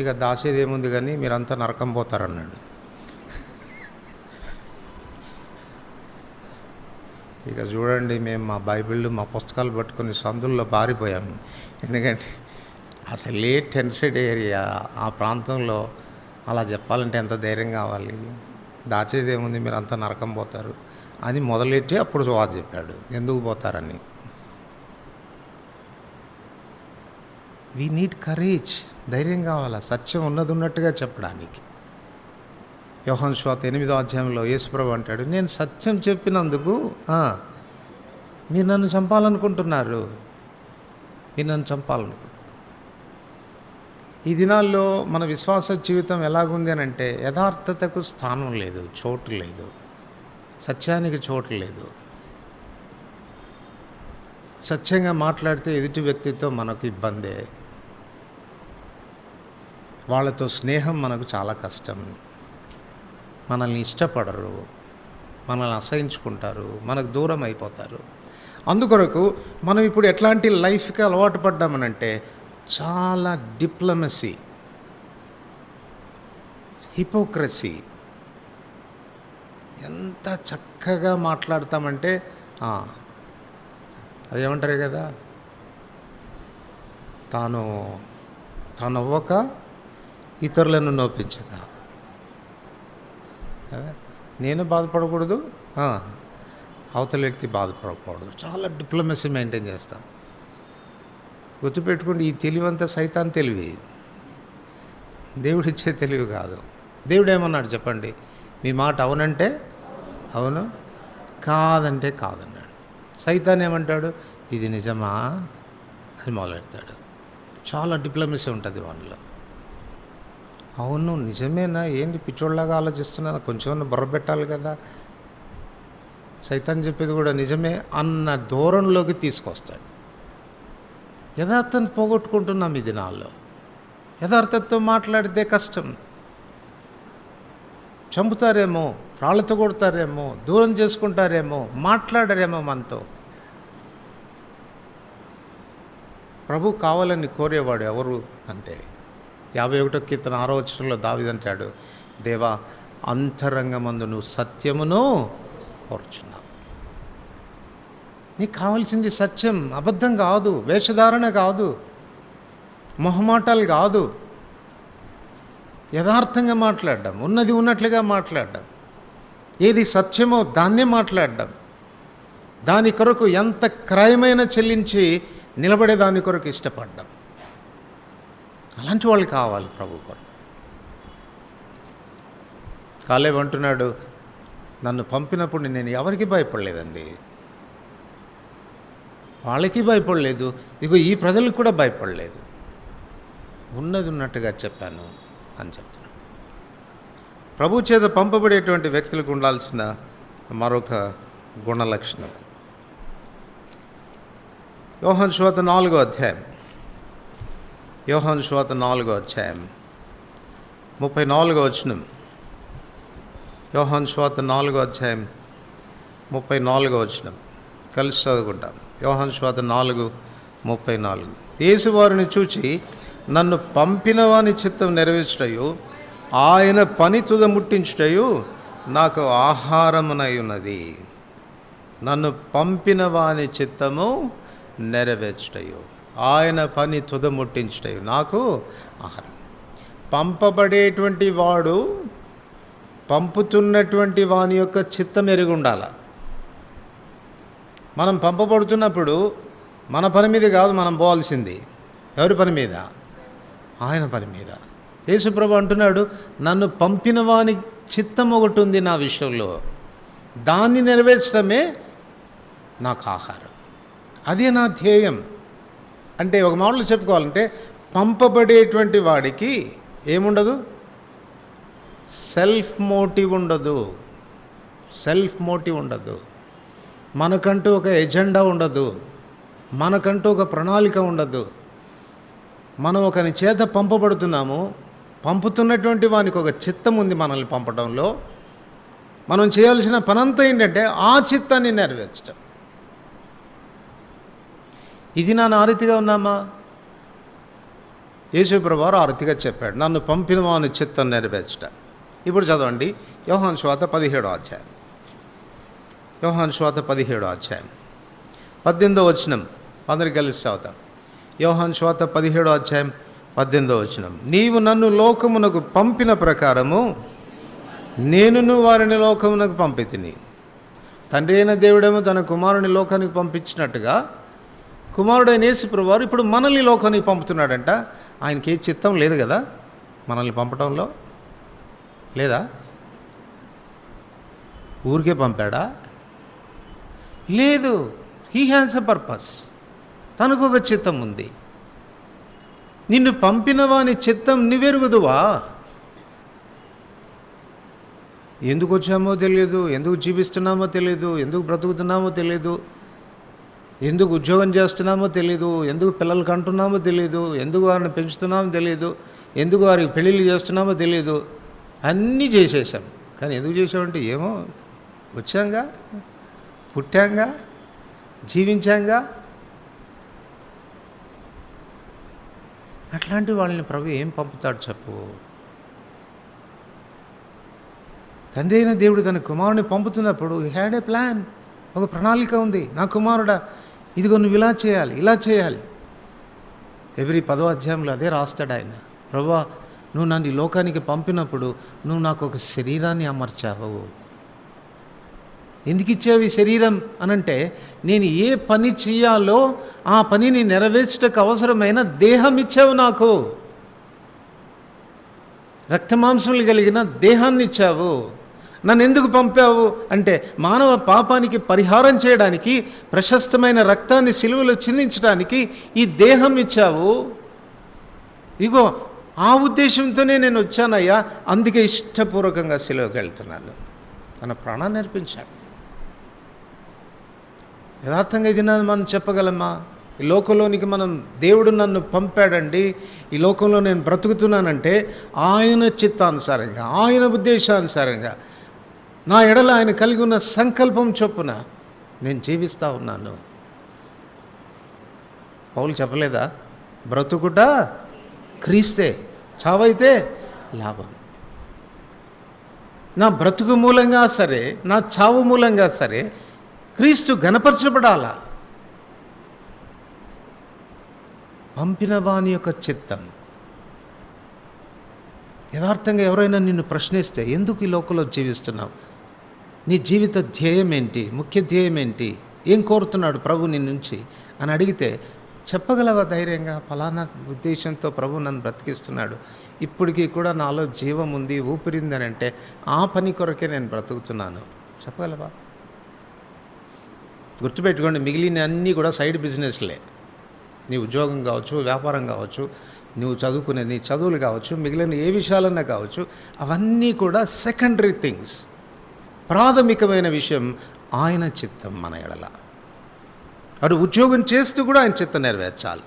ఇక దాసేది ఏముంది కానీ మీరంతా నరకం పోతారన్నాడు. ఇక చూడండి, మేము మా బైబిళ్ళు మా పుస్తకాలు పట్టుకొని సందుల్లో పారిపోయాము. ఎందుకంటే అసలే టెన్సెడ్ ఏరియా. ఆ ప్రాంతంలో అలా చెప్పాలంటే ఎంత ధైర్యం కావాలి? దాచేది ఏముంది, మీరు అంతా నరకం పోతారు అని మొదలెట్టి అప్పుడు సువార్త చెప్పాడు, ఎందుకు పోతారని. We need courage. ధైర్యం కావాలా సత్యం ఉన్నది ఉన్నట్టుగా చెప్పడానికి. యోహాను సువార్త 8వ అధ్యాయంలో యేసుప్రభు అంటాడు, నేను సత్యం చెప్పినందుకు మీరు నన్ను చంపాలనుకుంటున్నారు. ఈ దినాల్లో మన విశ్వాస జీవితం ఎలాగుంది అని అంటే, యథార్థతకు స్థానం లేదు, చోటు లేదు, సత్యానికి చోటు లేదు. సత్యంగా మాట్లాడితే ఎదుటి వ్యక్తితో మనకు ఇబ్బందే. వాళ్ళతో స్నేహం మనకు చాలా కష్టం. మనల్ని ఇష్టపడరు, మనల్ని అసహించుకుంటారు, మనకు దూరం అయిపోతారు. అందుకొరకు మనం ఇప్పుడు ఎట్లాంటి లైఫ్కి అలవాటు పడ్డామనంటే, చాలా డిప్లొమసీ, హిపోక్రసీ. ఎంత చక్కగా మాట్లాడతామంటే అదేమంటారు కదా, తాను అవ్వక ఇతరులను నొప్పించక. నేను బాధపడకూడదు, అవతల వ్యక్తి బాధపడకూడదు. చాలా డిప్లొమసీ మెయింటైన్ చేస్తాం. గుర్తుపెట్టుకోండి, ఈ తెలివంతా సైతాన్ తెలివి, దేవుడిచ్చే తెలివి కాదు. దేవుడు ఏమన్నాడు చెప్పండి? మీ మాట అవునంటే అవును, కాదంటే కాదన్నాడు. సైతాన్ ఏమంటాడు? ఇది నిజమా అని మొదలెడతాడు. చాలా డిప్లొమసీ ఉంటుంది వాళ్ళలో. అవును నిజమేనా, ఏంటి పిచ్చోళ్ళలాగా ఆలోచిస్తున్నాను, కొంచెం బుర్ర పెట్టాలి కదా, సైతాన్ చెప్పేది కూడా నిజమే అన్న ధోరణిలోకి తీసుకొస్తాడు. యథార్థాన్ని పోగొట్టుకుంటున్నాం ఈ దినాల్లో. యథార్థతతో మాట్లాడితే కష్టం. చంపుతారేమో, రాళ్లతో కొడతారేమో, దూరం చేసుకుంటారేమో, మాట్లాడరేమో మనతో. ప్రభు కావాలని కోరేవాడు ఎవరు అంటే, 51వ కీర్తన 6వ వచనంలో దావీదంటాడు, దేవా అంతరంగమందు నువ్వు సత్యమును కోరుచున్నావు. నీకు కావాల్సింది సత్యం, అబద్ధం కాదు, వేషధారణ కాదు, మొహమాటాలు కాదు. యథార్థంగా మాట్లాడడం, ఉన్నది ఉన్నట్లుగా మాట్లాడడం, ఏది సత్యమో దాన్నే మాట్లాడడం, దాని కొరకు ఎంత క్రయమైనా చెల్లించి నిలబడే దాని కొరకు ఇష్టపడ్డం. అలాంటి వాళ్ళు కావాలి ప్రభు కొరకు. కాలేబు అంటున్నాడు, నన్ను పంపినప్పుడు నేను ఎవరికి భయపడలేదండి, వాళ్ళకి భయపడలేదు, ఇగో ఈ ప్రజలకు కూడా భయపడలేదు, ఉన్నది ఉన్నట్టుగా చెప్పాను అని చెప్తున్నాడు. ప్రభు చేత పంపబడేటువంటి వ్యక్తులకు ఉండాల్సిన మరొక గుణలక్షణం. యోహాను సువార్త 4వ అధ్యాయం, యోహాను సువార్త 4వ అధ్యాయం 34వ వచనం. యోహాను సువార్త 4వ అధ్యాయం 34వ వచనం కలిసి చదువుకుంటాం. యోహాను సువార్త 4:34. 34. యేసు వారిని చూచి, నన్ను పంపిన వాని చిత్తం నెరవేర్చుటయు ఆయన పని తుద ముట్టించుటయు నాకు ఆహారమునై ఉన్నది. నన్ను పంపిన వాని చిత్తము నెరవేర్చుటయు ఆయన పని తుద ముట్టించుటయు నాకు ఆహారం. పంపబడేటువంటి వాడు పంపుతున్నటువంటి వాని యొక్క చిత్తం ఎరిగి ఉండాల. మనం పంపబడుతున్నప్పుడు మన పని మీద కాదు మనం పోవాల్సింది. ఎవరి పని మీద? ఆయన పని మీద. యేసుప్రభు అంటున్నాడు, నన్ను పంపిన వాని చిత్తం ఒకటి ఉంది నా విషయంలో, దాన్ని నెరవేర్చడమే నాకు ఆహారం. అదే నా ధ్యేయం. అంటే ఒక మాటలో చెప్పుకోవాలంటే, పంపబడేటువంటి వాడికి ఏముండదు? సెల్ఫ్ మోటివ్ ఉండదు. మనకంటూ ఒక ఎజెండా ఉండదు, మనకంటూ ఒక ప్రణాళిక ఉండదు. మనం ఒకని చేత పంపబడుతున్నాము, పంపుతున్నటువంటి వానికి ఒక చిత్తం ఉంది మనల్ని పంపడంలో. మనం చేయాల్సిన పనంతా ఏంటంటే ఆ చిత్తాన్ని నెరవేర్చడం. ఇది నా రీతిగా ఉన్నామా? యేసుప్రభు వారు ఆ రీతిగా చెప్పాడు, నన్ను పంపిన వాని చిత్తం నెరవేర్చట. ఇప్పుడు చదవండి యోహాను సువార్త 17వ అధ్యాయం. యోహాను సువార్త 17వ అధ్యాయం 18వ వచనం. అందరికి కలిసి చదువుతాం. యోహాను సువార్త 17వ అధ్యాయం 18వ వచనం. నీవు నన్ను లోకమునకు పంపిన ప్రకారము నేనును వారిని లోకమునకు పంపితిని. తండ్రి అయిన దేవుడేమో తన కుమారుని లోకానికి పంపించినట్టుగా కుమారుడైన యేసుప్రభు వారు ఇప్పుడు మనల్ని లోకానికి పంపుతున్నాడంట. ఆయనకి ఏ చిత్తం లేదు కదా మనల్ని పంపడంలో? లేదా? ఊరికే పంపాడా? లేదు. He has a purpose. తనకు ఒక చిత్తం ఉంది. నిన్ను పంపిన వాని చిత్తం నువ్వెరుగుదువా? ఎందుకు వచ్చామో తెలియదు, ఎందుకు జీవిస్తున్నామో తెలియదు, ఎందుకు బ్రతుకుతున్నామో తెలియదు, ఎందుకు ఉద్యోగం చేస్తున్నామో తెలియదు, ఎందుకు పిల్లలు కంటున్నామో తెలియదు, ఎందుకు వారిని పెంచుతున్నామో తెలియదు, ఎందుకు వారికి పెళ్ళిళ్ళు చేస్తున్నామో తెలియదు. అన్నీ చేసేసాం. కానీ ఎందుకు చేసామంటే ఏమో వచ్చాంగా, పుట్టాంగా, జీవించాంగా. అట్లాంటి వాళ్ళని ప్రభు ఏం పంపుతాడు చెప్పు? తండ్రి అయిన దేవుడు తన కుమారుని పంపుతున్నప్పుడు హ్యాడ్ ఏ ప్లాన్, ఒక ప్రణాళిక ఉంది. నా కుమారుడా, ఇదిగో నువ్వు ఇలా చేయాలి, ఇలా చేయాలి. ఎవరి 10వ అధ్యాయంలో అదే రాస్తాడు ఆయన. ప్రభువా, నువ్వు నన్ను ఈ లోకానికి పంపినప్పుడు నువ్వు నాకు ఒక శరీరాన్ని అమర్చావు. ఎందుకు ఇచ్చావు ఈ శరీరం అనంటే, నేను ఏ పని చేయాలో ఆ పనిని నెరవేర్చడానికి అవసరమైన దేహం ఇచ్చావు నాకు. రక్తమాంసములు కలిగిన దేహాన్ని ఇచ్చావు. నన్ను ఎందుకు పంపావు అంటే, మానవ పాపానికి పరిహారం చేయడానికి, ప్రశస్తమైన రక్తాన్ని సిలువలో చిందించడానికి ఈ దేహం ఇచ్చావు. ఇగో ఆ ఉద్దేశంతోనే నేను వచ్చానయ్యా, అందుకే ఇష్టపూర్వకంగా సిలువకి వెళ్తున్నాను. తన ప్రాణాన్ని అర్పించాడు. యథార్థంగా ఇది మనం చెప్పగలమా? ఈ లోకంలోనికి మనం, దేవుడు నన్ను పంపాడండి, ఈ లోకంలో నేను బ్రతుకుతున్నానంటే ఆయన చిత్తానుసారంగా, ఆయన ఉద్దేశానుసారంగా, నా ఎడల ఆయన కలిగి ఉన్న సంకల్పం చొప్పున నేను జీవిస్తూ ఉన్నాను. పౌలు చెప్పలేదా? బ్రతుకుట క్రీస్తే, చావైతే లాభం. నా బ్రతుకు మూలంగా సరే, నా చావు మూలంగా సరే క్రీస్తు ఘనపరచబడాలా. పంపిన వాని యొక్క చిత్తం. యథార్థంగా ఎవరైనా నిన్ను ప్రశ్నిస్తే, ఎందుకు ఈ లోకంలో జీవిస్తున్నావు, నీ జీవిత ధ్యేయం ఏంటి, ముఖ్య ధ్యేయం ఏంటి, ఏం కోరుతున్నాడు ప్రభు నీ నుంచి అని అడిగితే చెప్పగలవా ధైర్యంగా? ఫలానా ఉద్దేశంతో ప్రభు నన్ను బ్రతికిస్తున్నాడు, ఇప్పటికీ కూడా నాలో జీవం ఉంది, ఊపిరింది అని అంటే ఆ పని కొరకే నేను బ్రతుకుతున్నాను చెప్పగలవా? గుర్తుపెట్టుకోండి, మిగిలిన అన్నీ కూడా సైడ్ బిజినెస్లే. నీ ఉద్యోగం కావచ్చు, వ్యాపారం కావచ్చు, నువ్వు చదువుకునే నీ చదువులు కావచ్చు, మిగిలిన ఏ విషయాలన్నా కావచ్చు, అవన్నీ కూడా సెకండరీ థింగ్స్. ప్రాథమికమైన విషయం ఆయన చిత్తం మన ఎడల. అటు ఉద్యోగం చేస్తూ కూడా ఆయన చిత్తం నెరవేర్చాలి.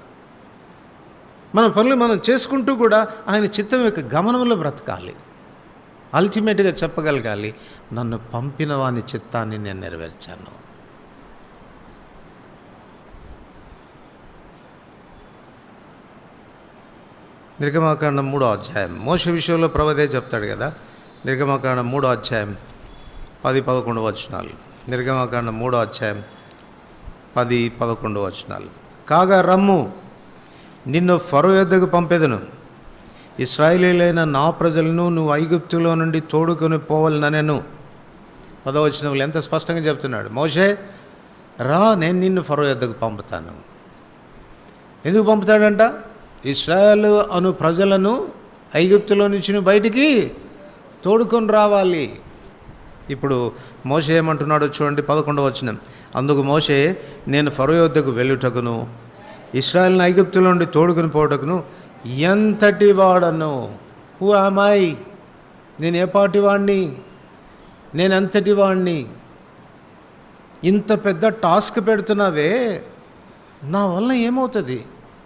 మన పనులు మనం చేసుకుంటూ కూడా ఆయన చిత్తం యొక్క గమనంలో బ్రతకాలి. అల్టిమేట్గా చెప్పగలగాలి, నన్ను పంపిన వాని చిత్తాన్ని నేను నెరవేర్చాను. నిర్గమాకాండం 3వ అధ్యాయం. మోషే విషయంలో ప్రభువు అదే చెప్తాడు కదా. నిర్గమాకాండం 3వ అధ్యాయం 10-11 వచనాలు. నిర్గమాకాండం 3వ అధ్యాయం 10-11 వచనాలు. కాగా రమ్ము, నిన్ను ఫరో యొద్దకు పంపెదను. ఇశ్రాయేలీయులైన నా ప్రజలను నువ్వు ఐగుప్తులో నుండి తోడుకొని పోవాలనెను. 10వ వచనంలో ఎంత స్పష్టంగా చెప్తున్నాడు. మోషే రా, నేను నిన్ను ఫరో యొద్దకు పంపుతాను. ఎందుకు పంపుతాడంట? ఇశ్రాయేలు అను ప్రజలను ఐగుప్తులో నుంచి బయటికి తోడుకొని రావాలి. ఇప్పుడు మోషే ఏమంటున్నాడో చూడండి, 11వ వచనం. అందుకు మోషే, నేను ఫరో యొద్దకు వెళ్ళుటకును ఇశ్రాయేలును ఐగుప్తులో నుండి తోడుకొని పోవటకును ఎంతటి వాడను? Who am I? నేను ఏ పాటి వాడిని? నేను ఎంతటి వాడిని? ఇంత పెద్ద టాస్క్ పెడుతున్నావే, నా వల్ల ఏమవుతుంది?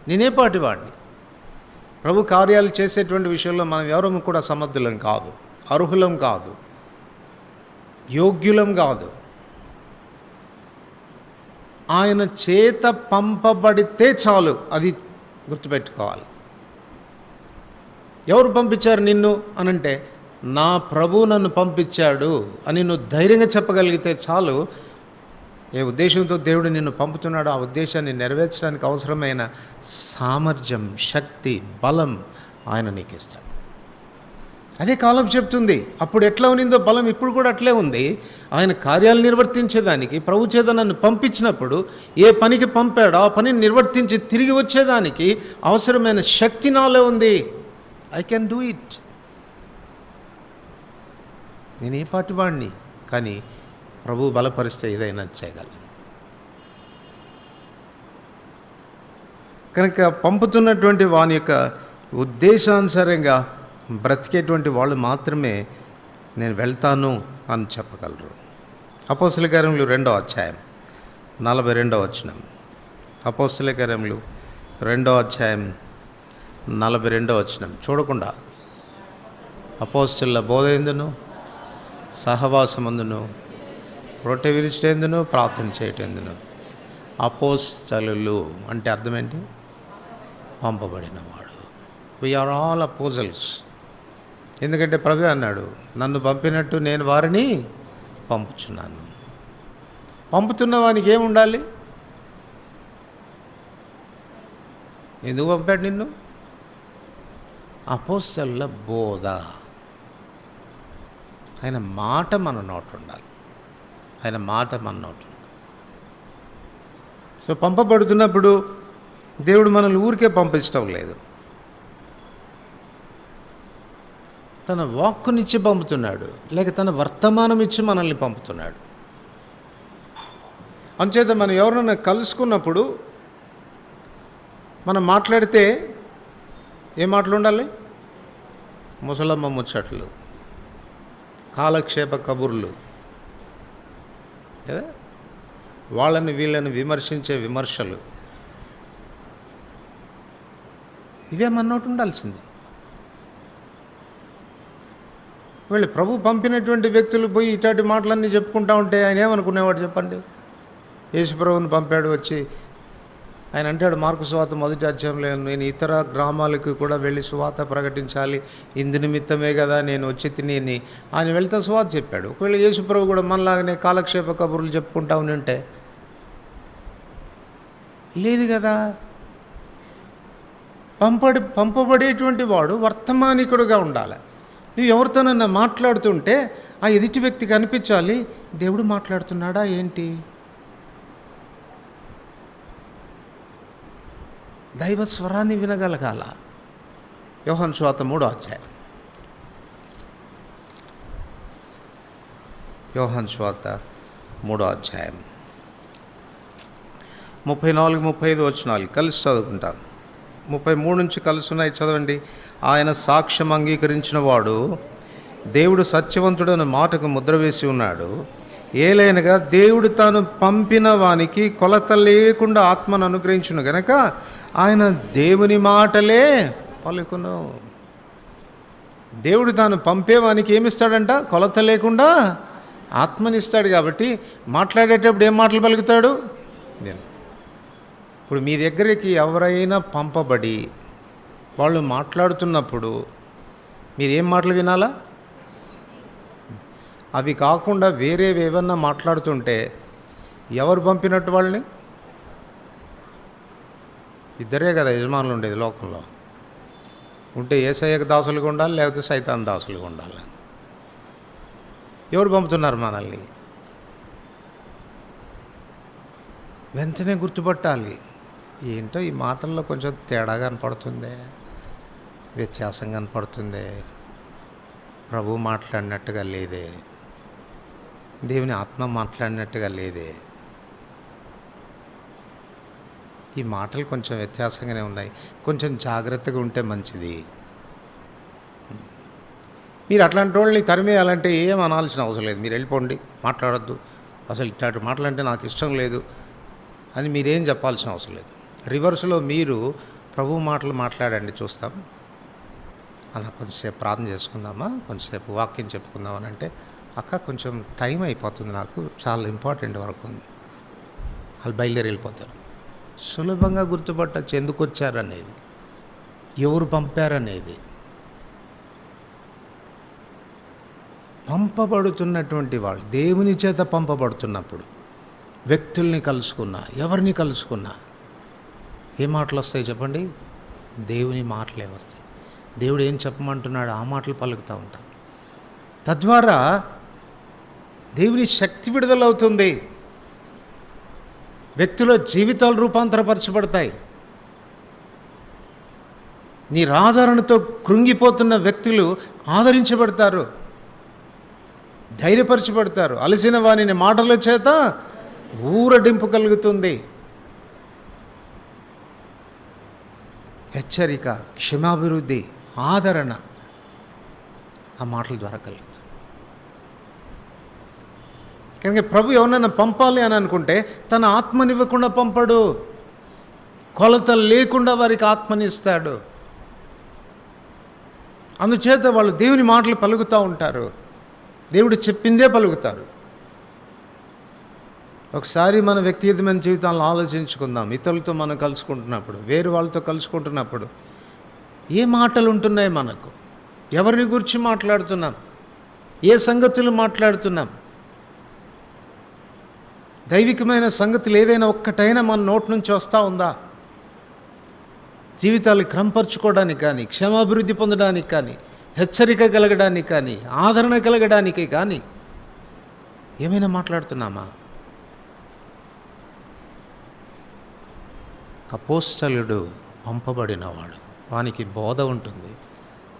నేనే పాటి వాడిని? ప్రభు కార్యాలు చేసేటువంటి విషయంలో మనం ఎవరూ కూడా సమర్థులం కాదు, అర్హులం కాదు, యోగ్యులం కాదు. ఆయన చేత పంపబడితే చాలు, అది గుర్తుపెట్టుకోవాలి. ఎవరు పంపించారు నిన్ను అనంటే, నా ప్రభు నన్ను పంపించాడు అని నువ్వు ధైర్యంగా చెప్పగలిగితే చాలు. ఏ ఉద్దేశంతో దేవుడు నిన్ను పంపుతున్నాడో ఆ ఉద్దేశాన్ని నెరవేర్చడానికి అవసరమైన సామర్థ్యం, శక్తి, బలం ఆయన నీకు ఇస్తాడు. అదే కాలం చెప్తుంది. అప్పుడు ఎట్లా ఉన్నిందో బలం ఇప్పుడు కూడా అట్లే ఉంది. ఆయన కార్యాలు నిర్వర్తించేదానికి ప్రభు చేత నన్ను పంపించినప్పుడు ఏ పనికి పంపాడో ఆ పనిని నిర్వర్తించి తిరిగి వచ్చేదానికి అవసరమైన శక్తి నాలో ఉంది. I can do it. నేను ఏ పాటి వాడిని, కానీ ప్రభు బలపరిస్తే ఏదైనా చేయగలను. కనుక పంపుతున్నటువంటి వాని యొక్క ఉద్దేశానుసారంగా బ్రతికేటువంటి వాళ్ళు మాత్రమే నేను వెళ్తాను అని చెప్పగలరు. అపోస్తల కార్యములు 2వ అధ్యాయం 42వ వచనం. అపోస్తల కార్యములు 2వ అధ్యాయం 42వ వచనం. చూడకుండా అపోస్తలుల బోధ ఎందును, సహవాసమందును, రొట్టె విరుచుటెందును, ప్రార్థన చేయటెందును. అపోస్తలులు అంటే అర్థం ఏంటి? పంపబడినవాడు. We are all apostles. ఎందుకంటే ప్రభు అన్నాడు, నన్ను పంపినట్టు నేను వారిని పంపుచున్నాను. పంపుతున్న వానికి ఏముండాలి? ఎందుకు పంపాడు నిన్ను? అపోస్తలుల బోధ. ఆయన మాట మన నోట ఉండాలి. ఆయన మాట మన నోట ఉండాలి. సో పంపబడుతున్నప్పుడు దేవుడు మనల్ని ఊరికే పంపించడం లేదు, తన వాక్కునిచ్చి పంపుతున్నాడు, లేక తన వర్తమానం ఇచ్చి మనల్ని పంపుతున్నాడు. అంచేత మనం ఎవరైనా కలుసుకున్నప్పుడు మనం మాట్లాడితే ఏ మాటలు ఉండాలి? ముసలమ్మ ముచ్చట్లు, కాలక్షేప కబుర్లు కదా, వాళ్ళని వీళ్ళని విమర్శించే విమర్శలు, ఇవే మన నోటి ఉండాల్సింది. వీళ్ళు ప్రభు పంపినటువంటి వ్యక్తులు పోయి ఇట్లాంటి మాటలన్నీ చెప్పుకుంటా ఉంటే ఆయన ఏమనుకునేవాడు చెప్పండి? యేసుప్రభుని పంపాడు వచ్చి, ఆయన అంటాడు మార్కు సువార్త 1వ అధ్యాయంలో, నేను ఇతర గ్రామాలకు కూడా వెళ్ళి సువార్త ప్రకటించాలి, ఇందు నిమిత్తమే కదా నేను వచ్చి తిని ఆయన వెళ్తే సువార్త చెప్పాడు. ఒకవేళ యేసుప్రభు కూడా మనలాగానే కాలక్షేప కబుర్లు చెప్పుకుంటా ఉంటే లేదు కదా. పంపబడేటువంటి వాడు వర్తమానికుడుగా ఉండాలి. నువ్వు ఎవరితోనన్నా మాట్లాడుతుంటే ఆ ఎదుటి వ్యక్తికి అనిపించాలి, దేవుడు మాట్లాడుతున్నాడా ఏంటి? దైవ స్వరాన్ని వినగలగాల. యోహాను సువార్త 3వ అధ్యాయం. యోహాను సువార్త 3వ అధ్యాయం 34-35 వచనాలు కలిసి చదువుకుంటాం. 33 నుంచి కలిసి ఉన్నాయి, చదవండి. ఆయన సాక్ష్యం అంగీకరించిన వాడు దేవుడు సత్యవంతుడైన మాటకు ముద్ర వేసి ఉన్నాడు. ఏలైనగా దేవుడు తాను పంపిన వానికి కొలత లేకుండా ఆత్మను అనుగ్రహించును గనక ఆయన దేవుని మాటలే పలుకును. దేవుడు తాను పంపేవానికి ఏమిస్తాడంట? కొలత లేకుండా ఆత్మనిస్తాడు. కాబట్టి మాట్లాడేటప్పుడు ఏం మాటలు పలుకుతాడు? ఇప్పుడు మీ దగ్గరికి ఎవరైనా పంపబడి వాళ్ళు మాట్లాడుతున్నప్పుడు మీరు ఏం మాటలు వినాలా? అవి కాకుండా వేరేవి ఏమన్నా మాట్లాడుతుంటే ఎవరు పంపినట్టు వాళ్ళని? ఇద్దరే కదా యజమానులు ఉండేది లోకంలో. ఉంటే యేసయ్యకు దాసులుగా ఉండాలి, లేకపోతే సైతాన్ దాసులుగా ఉండాలి. ఎవరు పంపుతున్నారు మనల్ని? వెంటనే గుర్తుపట్టాలి. ఏంటో ఈ మాటల్లో కొంచెం తేడా కనపడుతుంది, వ్యత్యాసం కనపడుతుంది, ప్రభు మాట్లాడినట్టుగా లేదే, దేవుని ఆత్మ మాట్లాడినట్టుగా లేదే, ఈ మాటలు కొంచెం వ్యత్యాసంగానే ఉన్నాయి, కొంచెం జాగ్రత్తగా ఉంటే మంచిది. మీరు అట్లాంటి వాళ్ళని తరిమేయాలంటే ఏం అనాల్సిన అవసరం లేదు. మీరు వెళ్ళిపోండి, మాట్లాడొద్దు, అసలు ఇట్లాంటి మాటలంటే నాకు ఇష్టం లేదు అని మీరేం చెప్పాల్సిన అవసరం లేదు. రివర్స్లో మీరు ప్రభు మాటలు మాట్లాడండి, చూస్తాం అలా కొంచెంసేపు ప్రార్థన చేసుకుందామా, కొంచెంసేపు వాక్యం చెప్పుకుందామని అంటే, అక్క కొంచెం టైం అయిపోతుంది, నాకు చాలా ఇంపార్టెంట్ వర్క్ ఉంది, వాళ్ళు బయలుదేరి వెళ్ళిపోతారు. సులభంగా గుర్తుపట్టచ్చు ఎందుకు వచ్చారనేది, ఎవరు పంపారనేది. పంపబడుతున్నటువంటి వాళ్ళు దేవుని చేత పంపబడుతున్నప్పుడు వ్యక్తుల్ని కలుసుకున్నా, ఎవరిని కలుసుకున్నా ఏ మాటలు వస్తాయి చెప్పండి? దేవుని మాటలే వస్తాయి. దేవుడు ఏం చెప్పమంటున్నాడు ఆ మాటలు పలుకుతూ ఉంటాం. తద్వారా దేవుని శక్తి విడుదలవుతుంది, వ్యక్తుల జీవితాలు రూపాంతరపరచబడతాయి. నీ ఆదరణతో కృంగిపోతున్న వ్యక్తులు ఆదరించబడతారు, ధైర్యపరచబడతారు. అలసిన వానిని మాటల చేత ఊరడింపు కలుగుతుంది. హెచ్చరిక, క్షమాభివృద్ధి, ఆదరణ ఆ మాటల ద్వారా కలుగుతుంది. కనుక ప్రభు ఎవరినైనా పంపాలి అని అనుకుంటే తన ఆత్మనివ్వకుండా పంపడు, కొలత లేకుండా వారికి ఆత్మనిస్తాడు. అందుచేత వాళ్ళు దేవుని మాటలు పలుకుతూ ఉంటారు, దేవుడు చెప్పిందే పలుకుతారు. ఒకసారి మన వ్యక్తిగతమైన జీవితాలను ఆలోచించుకుందాం. ఇతరులతో మనం కలుసుకుంటున్నప్పుడు, వేరు వాళ్ళతో కలుసుకుంటున్నప్పుడు ఏ మాటలు ఉంటున్నాయి మనకు, ఎవరిని గురించి మాట్లాడుతున్నాం, ఏ సంగతులు మాట్లాడుతున్నాం, దైవికమైన సంగతులు ఏదైనా ఒక్కటైనా మన నోటి నుంచి వస్తూ ఉందా? జీవితాలు క్రమపరుచుకోవడానికి కానీ, క్షమాభివృద్ధి పొందడానికి కానీ, హెచ్చరిక కలగడానికి కానీ, ఆదరణ కలగడానికి కానీ ఏమైనా మాట్లాడుతున్నామా? అపోస్తలుడు పంపబడినవాడు, వానికి బోధ ఉంటుంది,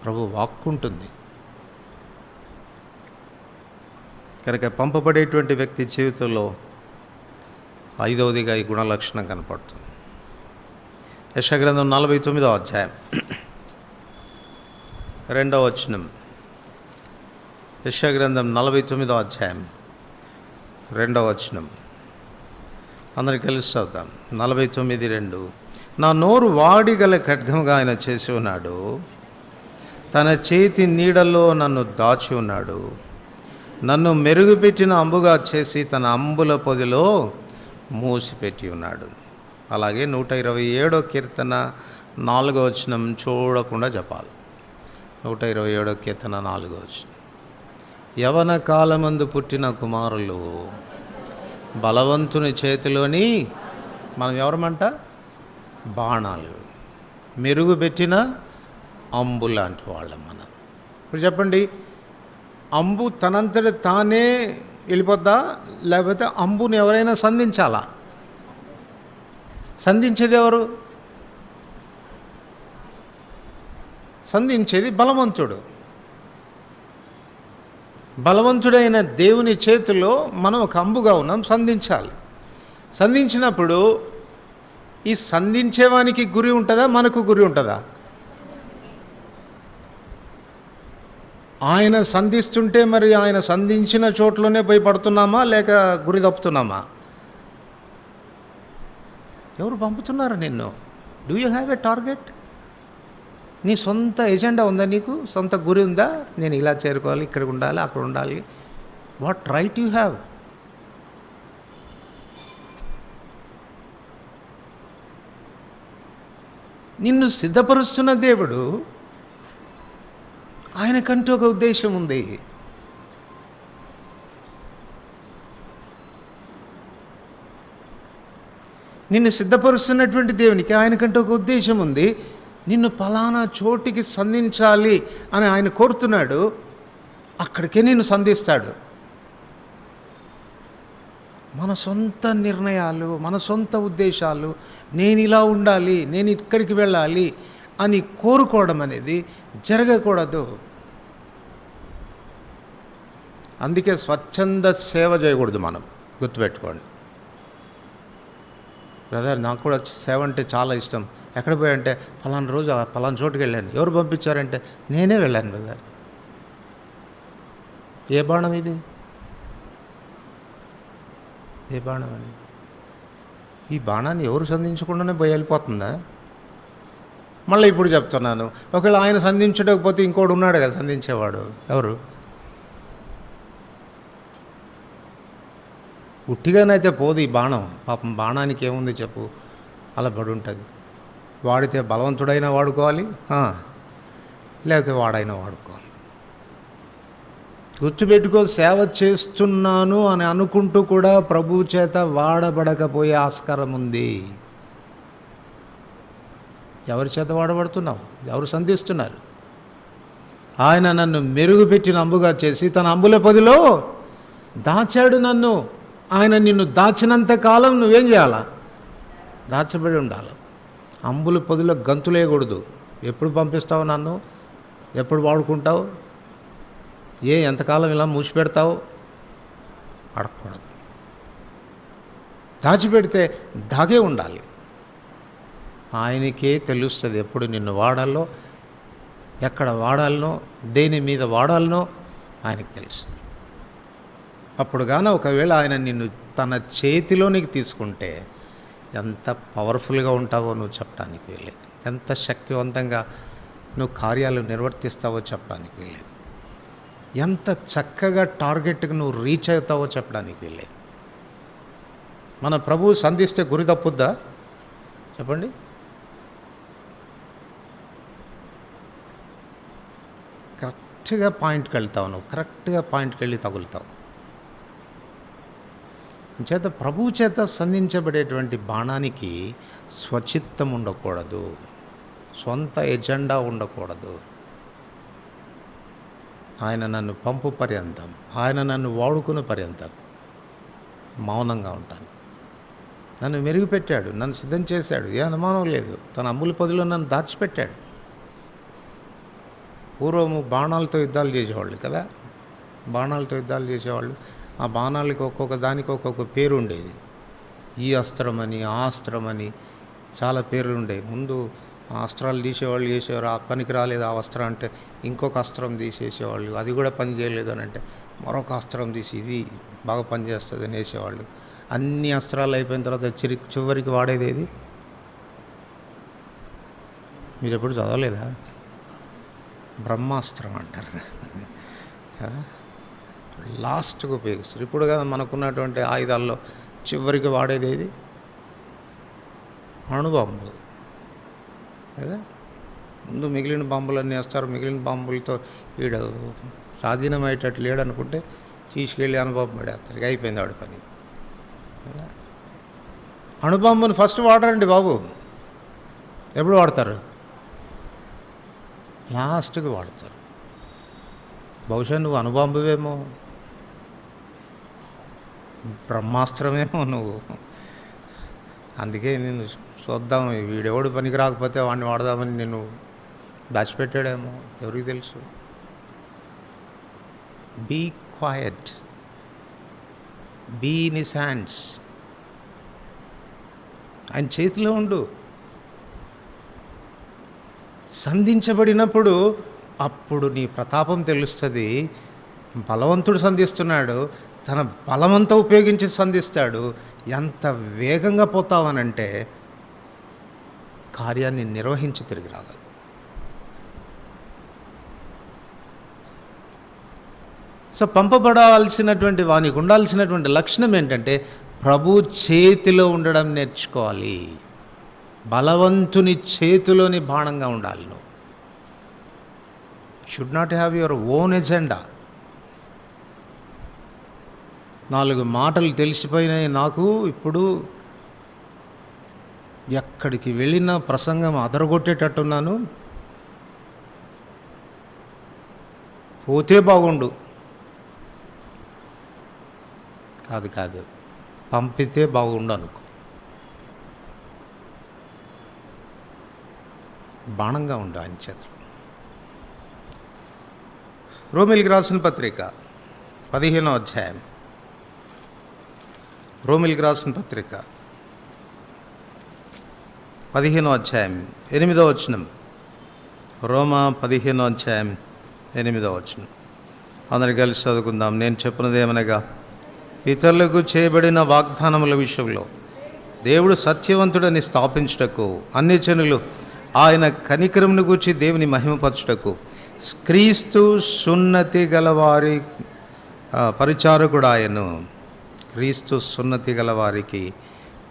ప్రభు వాక్కు ఉంటుంది. కనుక పంపబడేటువంటి వ్యక్తి జీవితంలో ఐదవదిగా ఈ గుణలక్షణం కనపడుతుంది. యెషయా గ్రంథం 49వ అధ్యాయం 2వ వచనం. యెషయా గ్రంథం 49వ అధ్యాయం 2వ వచనం. అందరికి కలిసి చదువుతాం. 49:2. నా నోరు వాడిగల ఖడ్గంగా ఆయన చేసి ఉన్నాడు, తన చేతి నీడలో నన్ను దాచి ఉన్నాడు, నన్ను మెరుగుపెట్టిన అంబుగా చేసి తన అంబుల పొదిలో మూసిపెట్టి ఉన్నాడు. అలాగే 127వ కీర్తన 4వ వచనం చూడకుండా చెప్పాలి. 127వ కీర్తన 4వ వచనం. యవన కాలమందు పుట్టిన కుమారులు బలవంతుని చేతిలోని, మనం ఎవరమంట? బాణాలు, మెరుగుపెట్టిన అంబు లాంటి వాళ్ళం మనం. ఇప్పుడు చెప్పండి, అంబు తనంతట తానే వెళ్ళిపోద్దా, లేకపోతే అంబుని ఎవరైనా సంధించాలా? సంధించేది ఎవరు? సంధించేది బలవంతుడు. బలవంతుడైన దేవుని చేతిలో మనం ఒక అంబుగా ఉన్నాం, సంధించాలి. సంధించినప్పుడు ఈ సంధించేవానికి గురి ఉంటుందా, మనకు గురి ఉంటుందా? ఆయన సంధిస్తుంటే మరి ఆయన సంధించిన చోట్లోనే పోయి పడుతున్నామా, లేక గురి తప్పుతున్నామా? ఎవరు పంపుతున్నారు నిన్ను? Do you have a target? నీ సొంత ఎజెండా ఉందా? నీకు సొంత గురి ఉందా? నేను ఇలా చేరుకోవాలి, ఇక్కడ ఉండాలి, అక్కడ ఉండాలి. What right you have? నిన్ను సిద్ధపరుస్తున్న దేవుడు, ఆయనకంటూ ఒక ఉద్దేశం ఉంది. నిన్ను సిద్ధపరుస్తున్నటువంటి దేవునికి ఆయనకంటూ ఒక ఉద్దేశం ఉంది. నిన్ను ఫలానా చోటికి సంధించాలి అని ఆయన కోరుతున్నాడు. అక్కడికే నిన్ను సంధిస్తాడు. మన సొంత నిర్ణయాలు, మన సొంత ఉద్దేశాలు, నేను ఇలా ఉండాలి, నేను ఇక్కడికి వెళ్ళాలి అని కోరుకోవడం అనేది జరగకూడదు. అందుకే స్వచ్ఛంద సేవ చేయకూడదు. మనం గుర్తుపెట్టుకోండి. బ్రదర్, నాకు కూడా సేవ అంటే చాలా ఇష్టం. ఎక్కడ పోయంటే ఫలానా రోజు ఫలానా చోటుకి వెళ్ళాను. ఎవరు పంపించారంటే నేనే వెళ్ళాను. బ్రదర్, ఏ బాణం ఇది? ఏ బాణం అని? ఈ బాణాన్ని ఎవరు సంధించకుండానే పోయి వెళ్ళిపోతుందా? మళ్ళీ ఇప్పుడు చెప్తున్నాను, ఒకవేళ ఆయన సంధించకపోతే ఇంకోటి ఉన్నాడు కదా సంధించేవాడు. ఎవరు? ఉట్టిగానైతే పోదు ఈ బాణం. పాపం బాణానికి ఏముంది చెప్పు, అలా పడి ఉంటుంది. వాడితే బలవంతుడైనా వాడుకోవాలి, లేకపోతే వాడైనా వాడుకోవాలి. గుర్తుపెట్టుకో, సేవ చేస్తున్నాను అని అనుకుంటూ కూడా ప్రభువు చేత వాడబడకపోయే ఆస్కారం ఉంది. ఎవరి చేత వాడబడుతున్నావు? ఎవరు సంధిస్తున్నారు? ఆయన నన్ను మెరుగుపెట్టిన అంబుగా చేసి తన అంబుల పొదిలో దాచాడు నన్ను. ఆయన నిన్ను దాచినంత కాలం నువ్వేం చేయాలా? దాచబడి ఉండాలి. అంబుల పొదిలో గంతులేయకూడదు. ఎప్పుడు పంపిస్తావు నన్ను? ఎప్పుడు వాడుకుంటావు? ఎంతకాలం ఇలా మూసిపెడతావు? అడగకూడదు. దాచిపెడితే దాగే ఉండాలి. ఆయనకే తెలుస్తుంది ఎప్పుడు నిన్ను వాడాలో, ఎక్కడ వాడాలనో, దేని మీద వాడాలనో ఆయనకు తెలుసు. అప్పుడు కానీ ఒకవేళ ఆయన నిన్ను తన చేతిలోనికి తీసుకుంటే ఎంత పవర్ఫుల్గా ఉంటావో నువ్వు చెప్పడానికి వీల్లేదు. ఎంత శక్తివంతంగా నువ్వు కార్యాలు నిర్వర్తిస్తావో చెప్పడానికి వీల్లేదు. ఎంత చక్కగా టార్గెట్కి నువ్వు రీచ్ అవుతావో చెప్పడానికి వీల్లేదు. మన ప్రభువు సంధిస్తే గురి తప్పుద్దా చెప్పండి? కరెక్ట్గా పాయింట్కి వెళ్తావు. నువ్వు కరెక్ట్గా పాయింట్కి వెళ్ళి తగులుతావు. చేత ప్రభువు చేత సంధించబడేటువంటి బాణానికి స్వచిత్తం ఉండకూడదు, సొంత ఎజెండా ఉండకూడదు. ఆయన నన్ను పంపు పర్యంతం, ఆయన నన్ను వాడుకునే పర్యంతం మౌనంగా ఉంటాను. నన్ను మెరుగుపెట్టాడు, నన్ను సిద్ధం చేశాడు, ఏ అనుమానం లేదు. తన అంబుల పొదిలో నన్ను దాచిపెట్టాడు. పూర్వము బాణాలతో యుద్ధాలు చేసేవాళ్ళు కదా, బాణాలతో యుద్ధాలు చేసేవాళ్ళు. ఆ బాణాలకి ఒక్కొక్క దానికి ఒక్కొక్క పేరు ఉండేది. ఈ అస్త్రమని, ఆ అస్త్రమని చాలా పేర్లు ఉండేవి. ముందు ఆ అస్త్రాలు తీసేవాళ్ళు చేసేవారు. ఆ పనికి రాలేదు ఆ అస్త్రం అంటే ఇంకొక అస్త్రం తీసేసేవాళ్ళు. అది కూడా పని చేయలేదు అని అంటే మరొక అస్త్రం తీసి ఇది బాగా పనిచేస్తుంది అని వేసేవాళ్ళు. అన్ని అస్త్రాలు అయిపోయిన తర్వాత చివరికి వాడేది ఏది? మీరు ఎప్పుడు చదవలేదా? బ్రహ్మాస్త్రం అంటారు. లాస్ట్గా ఉపయోగిస్తారు. ఇప్పుడు కదా మనకున్నటువంటి ఆయుధాల్లో చివరికి వాడేది ఏది? అణుబాంబు కదా. ముందు మిగిలిన బాంబులన్నీ వేస్తారు. మిగిలిన బాంబులతో వీడు స్వాధీనమయ్యేటట్లు లేడనుకుంటే తీసుకెళ్ళి అణుబాంబు పడేస్తారు. అయిపోయింది వాడి పని కదా. అణుబాంబుని ఫస్ట్ వాడరండి బాబు. ఎప్పుడు వాడతారు? లాస్ట్కి వాడతారు. బహుశా నువ్వు అణుబాంబువేమో, బ్రహ్మాస్త్రమేమో నువ్వు. అందుకే నేను చూద్దాం, వీడెవడు పనికి రాకపోతే వాడిని వాడదామని నేను దాచిపెట్టాడేమో, ఎవరికి తెలుసు. Be quiet, be in his hands. ఆయన చేతిలో ఉండు. సంధించబడినప్పుడు అప్పుడు నీ ప్రతాపం తెలుస్తుంది. బలవంతుడు సంధిస్తున్నాడు, తన బలమంతా ఉపయోగించి సంధిస్తాడు. ఎంత వేగంగా పోతావనంటే కార్యాన్ని నిర్వహించి తిరిగి రాగలవు. సో పంపబడాల్సినటువంటి వానికి ఉండాల్సినటువంటి లక్షణం ఏంటంటే ప్రభు చేతిలో ఉండడం నేర్చుకోవాలి. బలవంతుని చేతిలోని బాణంగా ఉండాలి. నువ్వు should not have your own agenda. 4 మాటలు తెలిసిపోయినాయి నాకు, ఇప్పుడు ఎక్కడికి వెళ్ళినా ప్రసంగం అదరగొట్టేటట్టున్నాను, పోతే బాగుండు. కాదు, పంపితే బాగుండు అనుకో. బాణంగా ఉండు ఆయన చేతులు. రోమిలికి రాసిన పత్రిక 15వ అధ్యాయం. రోమిలికి రాసిన పత్రిక 15వ అధ్యాయం 8వ వచనం. రోమా 15వ అధ్యాయం 8వ వచనం. అందరు కలిసి చదువుకుందాం. నేను చెప్పినది ఏమనగా, ఇతరులకు చేయబడిన వాగ్దానముల విషయంలో దేవుడు సత్యవంతుడని స్థాపించుటకు అన్యజనులు ఆయన కనికరమును గూర్చి దేవుని మహిమపరచుటకు క్రీస్తు సున్నతి గలవారి పరిచారకుడు ఆయను. క్రీస్తు సున్నతి గలవారికి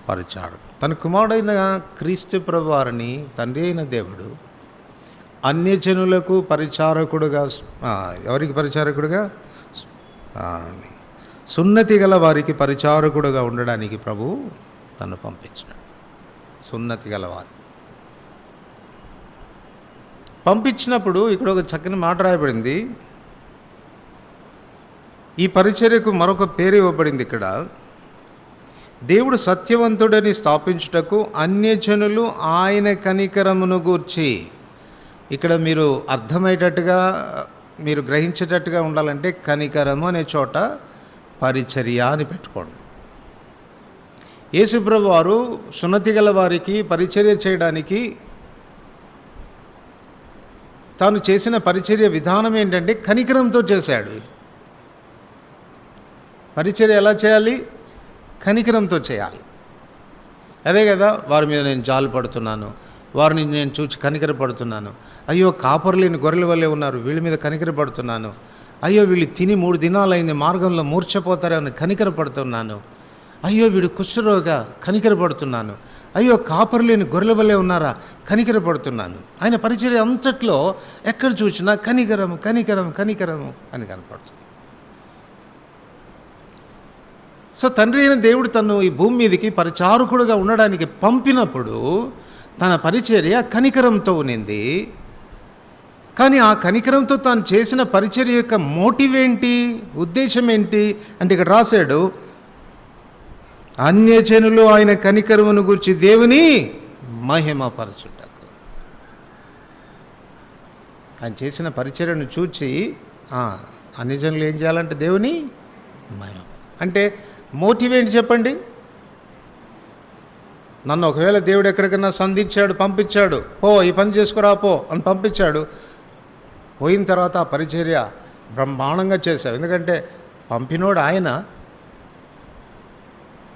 పరిచారకుడు. తన కుమారుడైన క్రీస్తు ప్రభువారిని తండ్రి అయిన దేవుడు అన్యజనులకు పరిచారకుడుగా, ఎవరికి పరిచారకుడుగా? సున్నతి గల వారికి పరిచారకుడుగా ఉండడానికి ప్రభు తను పంపించినాడు. సున్నతి గలవారు పంపించినప్పుడు ఇక్కడ ఒక చక్కని మాట రాయబడింది. ఈ పరిచర్యకు మరొక పేరు ఇవ్వబడింది. ఇక్కడ దేవుడు సత్యవంతుడని స్థాపించుటకు అన్యజనులు ఆయన కనికరమును గూర్చి. ఇక్కడ మీరు అర్థమయ్యేటట్టుగా, మీరు గ్రహించేటట్టుగా ఉండాలంటే కనికరము అనే చోట పరిచర్య అని పెట్టుకోండి. యేసుప్రభు వారు సున్నతి గల వారికి పరిచర్య చేయడానికి తాను చేసిన పరిచర్య విధానం ఏంటంటే కనికరంతో చేశాడు. పరిచర్య ఎలా చేయాలి? కనికరంతో చేయాలి. అదే కదా, వారి మీద నేను జాలు పడుతున్నాను, వారిని నేను చూసి కనికర పడుతున్నాను. అయ్యో, కాపరులేని గొర్రెల వల్లే ఉన్నారు, వీళ్ళ మీద కనికర పడుతున్నాను. అయ్యో, వీళ్ళు తిని 3 దినాలైంది, మార్గంలో మూర్ఛపోతారని కనికర పడుతున్నాను. అయ్యో, వీడు కుష్ఠరోగా, కనికర పడుతున్నాను. అయ్యో, కాపరులేని గొర్రెల వల్లే ఉన్నారా, కనికర పడుతున్నాను. ఆయన పరిచర్య అంతట్లో ఎక్కడ చూసినా కనికరము కనికరము కనికరము అని కనపడుతుంది. సో తండ్రి అయిన దేవుడు తను ఈ భూమి మీదకి పరిచారకుడుగా ఉండడానికి పంపినప్పుడు తన పరిచర్య కనికరంతో ఉన్నింది. కానీ ఆ కనికరంతో తాను చేసిన పరిచర్య యొక్క మోటివ్ ఏంటి, ఉద్దేశం ఏంటి అంటే ఇక్కడ రాశాడు, అన్యజనులు ఆయన కనికరమును గూర్చి దేవుని మహిమపరచుటకు. ఆయన చేసిన పరిచర్యను చూచి అన్యజనులు ఏం చేయాలంటే దేవుని మహిమ. అంటే మోటివ్ ఏంటి చెప్పండి? నన్ను ఒకవేళ దేవుడు ఎక్కడికైనా సంధించాడు, పంపించాడు, పో ఈ పని చేసుకురా పో అని పంపించాడు, పోయిన తర్వాత ఆ పరిచర్య బ్రహ్మాండంగా చేశావు. ఎందుకంటే పంపినోడు ఆయన,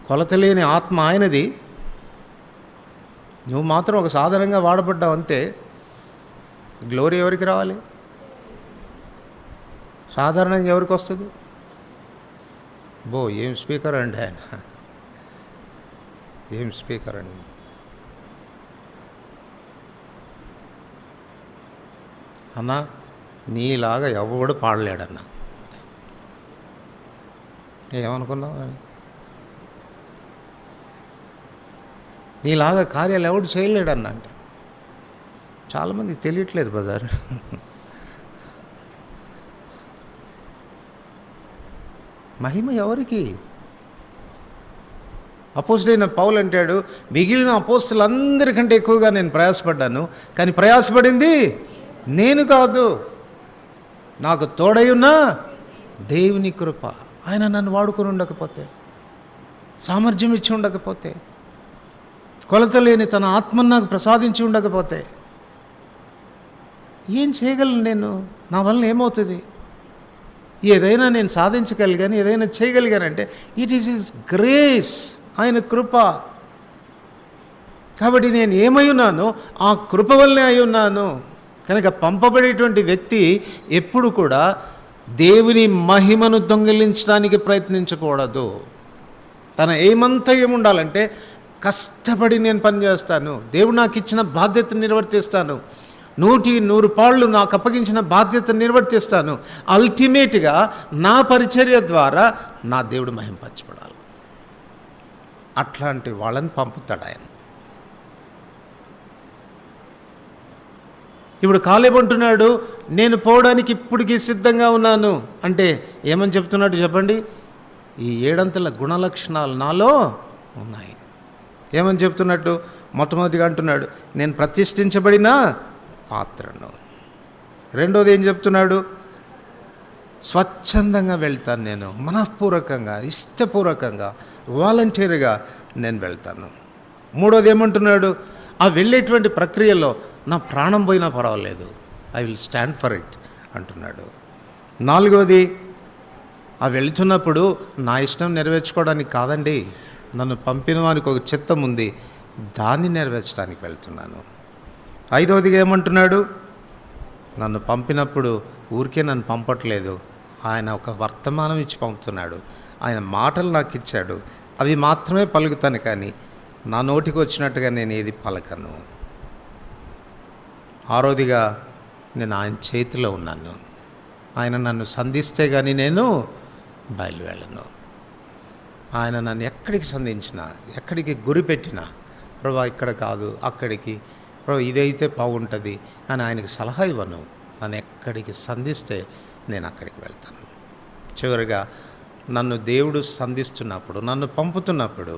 కొలత లేని ఆత్మ ఆయనది, నువ్వు మాత్రం ఒక సాధారణంగా వాడబడ్డావు అంతే. గ్లోరీ ఎవరికి రావాలి? సాధారణంగా ఎవరికి వస్తుంది? ఏం స్పీకర్ అండి ఆయన, ఏం స్పీకర్ అండి. అన్నా, నీలాగా ఎవడు పాడలేడన్నా. ఏమనుకున్నావు? నీలాగా కార్యాలు ఎవడు చేయలేడన్నా అంటే చాలామందికి తెలియట్లేదు బజారు. మహిమ ఎవరికి? అపోస్తులైన పౌలు అంటాడు, మిగిలిన అపోస్తులందరికంటే ఎక్కువగా నేను ప్రయాసపడ్డాను, కానీ ప్రయాసపడింది నేను కాదు, నాకు తోడై ఉన్న దేవుని కృప. ఆయన నన్ను వాడుకొని ఉండకపోతే, సామర్థ్యం ఇచ్చి ఉండకపోతే, కొలత లేని తన ఆత్మను నాకు ప్రసాదించి ఉండకపోతే ఏం చేయగలను నేను? నా వలన ఏమవుతుంది? ఏదైనా నేను సాధించగలిగాను, ఏదైనా చేయగలిగానంటే ఇట్ ఈస్ హిస్ గ్రేస్, ఆయన కృప. కాబట్టి నేను ఏమై ఉన్నానో ఆ కృప వల్లనే అయి ఉన్నాను. కనుక పంపబడేటువంటి వ్యక్తి ఎప్పుడు కూడా దేవుని మహిమను దొంగిలించడానికి ప్రయత్నించకూడదు. తన ఏమంతా ఏముండాలంటే కష్టపడి నేను పనిచేస్తాను, దేవుడు నాకు ఇచ్చిన బాధ్యతను నిర్వర్తిస్తాను, 100 పాళ్ళు నాకు అప్పగించిన బాధ్యతను నిర్వర్తిస్తాను. అల్టిమేట్గా నా పరిచర్య ద్వారా నా దేవుడు మహింపరచబడాలి. అట్లాంటి వాళ్ళని పంపుతాడు ఆయన. ఇప్పుడు కాలేబు అంటున్నాడు, నేను పోవడానికి ఇప్పటికీ సిద్ధంగా ఉన్నాను అంటే ఏమని చెప్తున్నాడు చెప్పండి? ఈ 7 గుణలక్షణాలు నాలో ఉన్నాయి. ఏమని చెప్తున్నట్టు? మొట్టమొదటిగా అంటున్నాడు, నేను ప్రతిష్ఠించబడిన పాత్రను. రెండోది ఏం చెప్తున్నాడు? స్వచ్ఛందంగా వెళ్తాను, నేను మనఃపూర్వకంగా, ఇష్టపూర్వకంగా, వాలంటీర్గా నేను వెళ్తాను. మూడోది ఏమంటున్నాడు? ఆ వెళ్ళేటువంటి ప్రక్రియలో నా ప్రాణం పోయినా పర్వాలేదు, I will stand for it అంటున్నాడు. నాలుగోది, ఆ వెళ్తున్నప్పుడు నా ఇష్టం నెరవేర్చుకోవడానికి కాదండి, నన్ను పంపిన వానికి ఒక చిత్తం ఉంది, దాన్ని నెరవేర్చడానికి వెళ్తున్నాను. ఐదవదిగా ఏమంటున్నాడు? నన్ను పంపినప్పుడు ఊరికే నన్ను పంపట్లేదు, ఆయన ఒక వర్తమానం ఇచ్చి పంపుతున్నాడు, ఆయన మాటలు నాకు ఇచ్చాడు, అవి మాత్రమే పలుకుతాను, కానీ నా నోటికి వచ్చినట్టుగా నేను ఏది పలకను. ఆరోదిగా, నేను ఆయన చేతిలో ఉన్నాను, ఆయన నన్ను సంధిస్తే కానీ నేను బయలు వెళ్ళను. ఆయన నన్ను ఎక్కడికి సంధించినా, ఎక్కడికి గురి పెట్టినా, ప్రభా ఇక్కడ కాదు అక్కడికి, ప్రభా ఇదైతే బాగుంటుంది అని ఆయనకి సలహా ఇవ్వను. నన్ను ఎక్కడికి సంధిస్తే నేను అక్కడికి వెళ్తాను. చివరిగా, నన్ను దేవుడు సంధిస్తున్నప్పుడు, నన్ను పంపుతున్నప్పుడు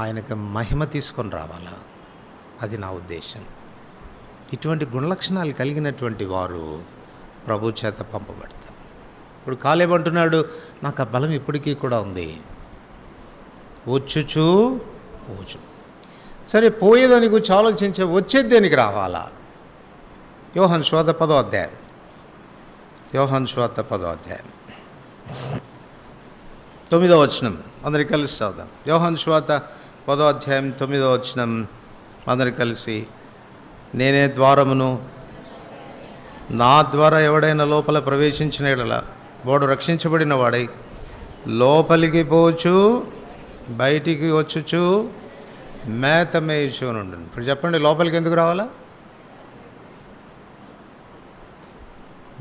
ఆయనకు మహిమ తీసుకొని రావాలా, అది నా ఉద్దేశం. ఇటువంటి గుణలక్షణాలు కలిగినటువంటి వారు ప్రభు చేత పంపబడతారు. ఇప్పుడు కాలేబు అంటున్నాడు, నాకు ఆ బలం ఇప్పటికీ కూడా ఉంది, వచ్చుచు పోచు. సరే, పోయేదాని గురించి ఆలోచించే, వచ్చేది దేనికి రావాలా? యోహాను సువార్త 10వ అధ్యాయం, యోహాను సువార్త 10వ అధ్యాయం 9వ వచనం అందరికి కలిసి చదువుదాం. యోహాను సువార్త 10వ అధ్యాయం 9వ వచనం అందరికి కలిసి. నేనే ద్వారమును, నా ద్వారా ఎవడైనా లోపల ప్రవేశించిన యెడల వాడు రక్షించబడిన వాడై లోపలికి పోచు బయటికి వచ్చుచు మేత మేయుచునుండు. ఇప్పుడు చెప్పండి, లోపలికి ఎందుకు రావాలా?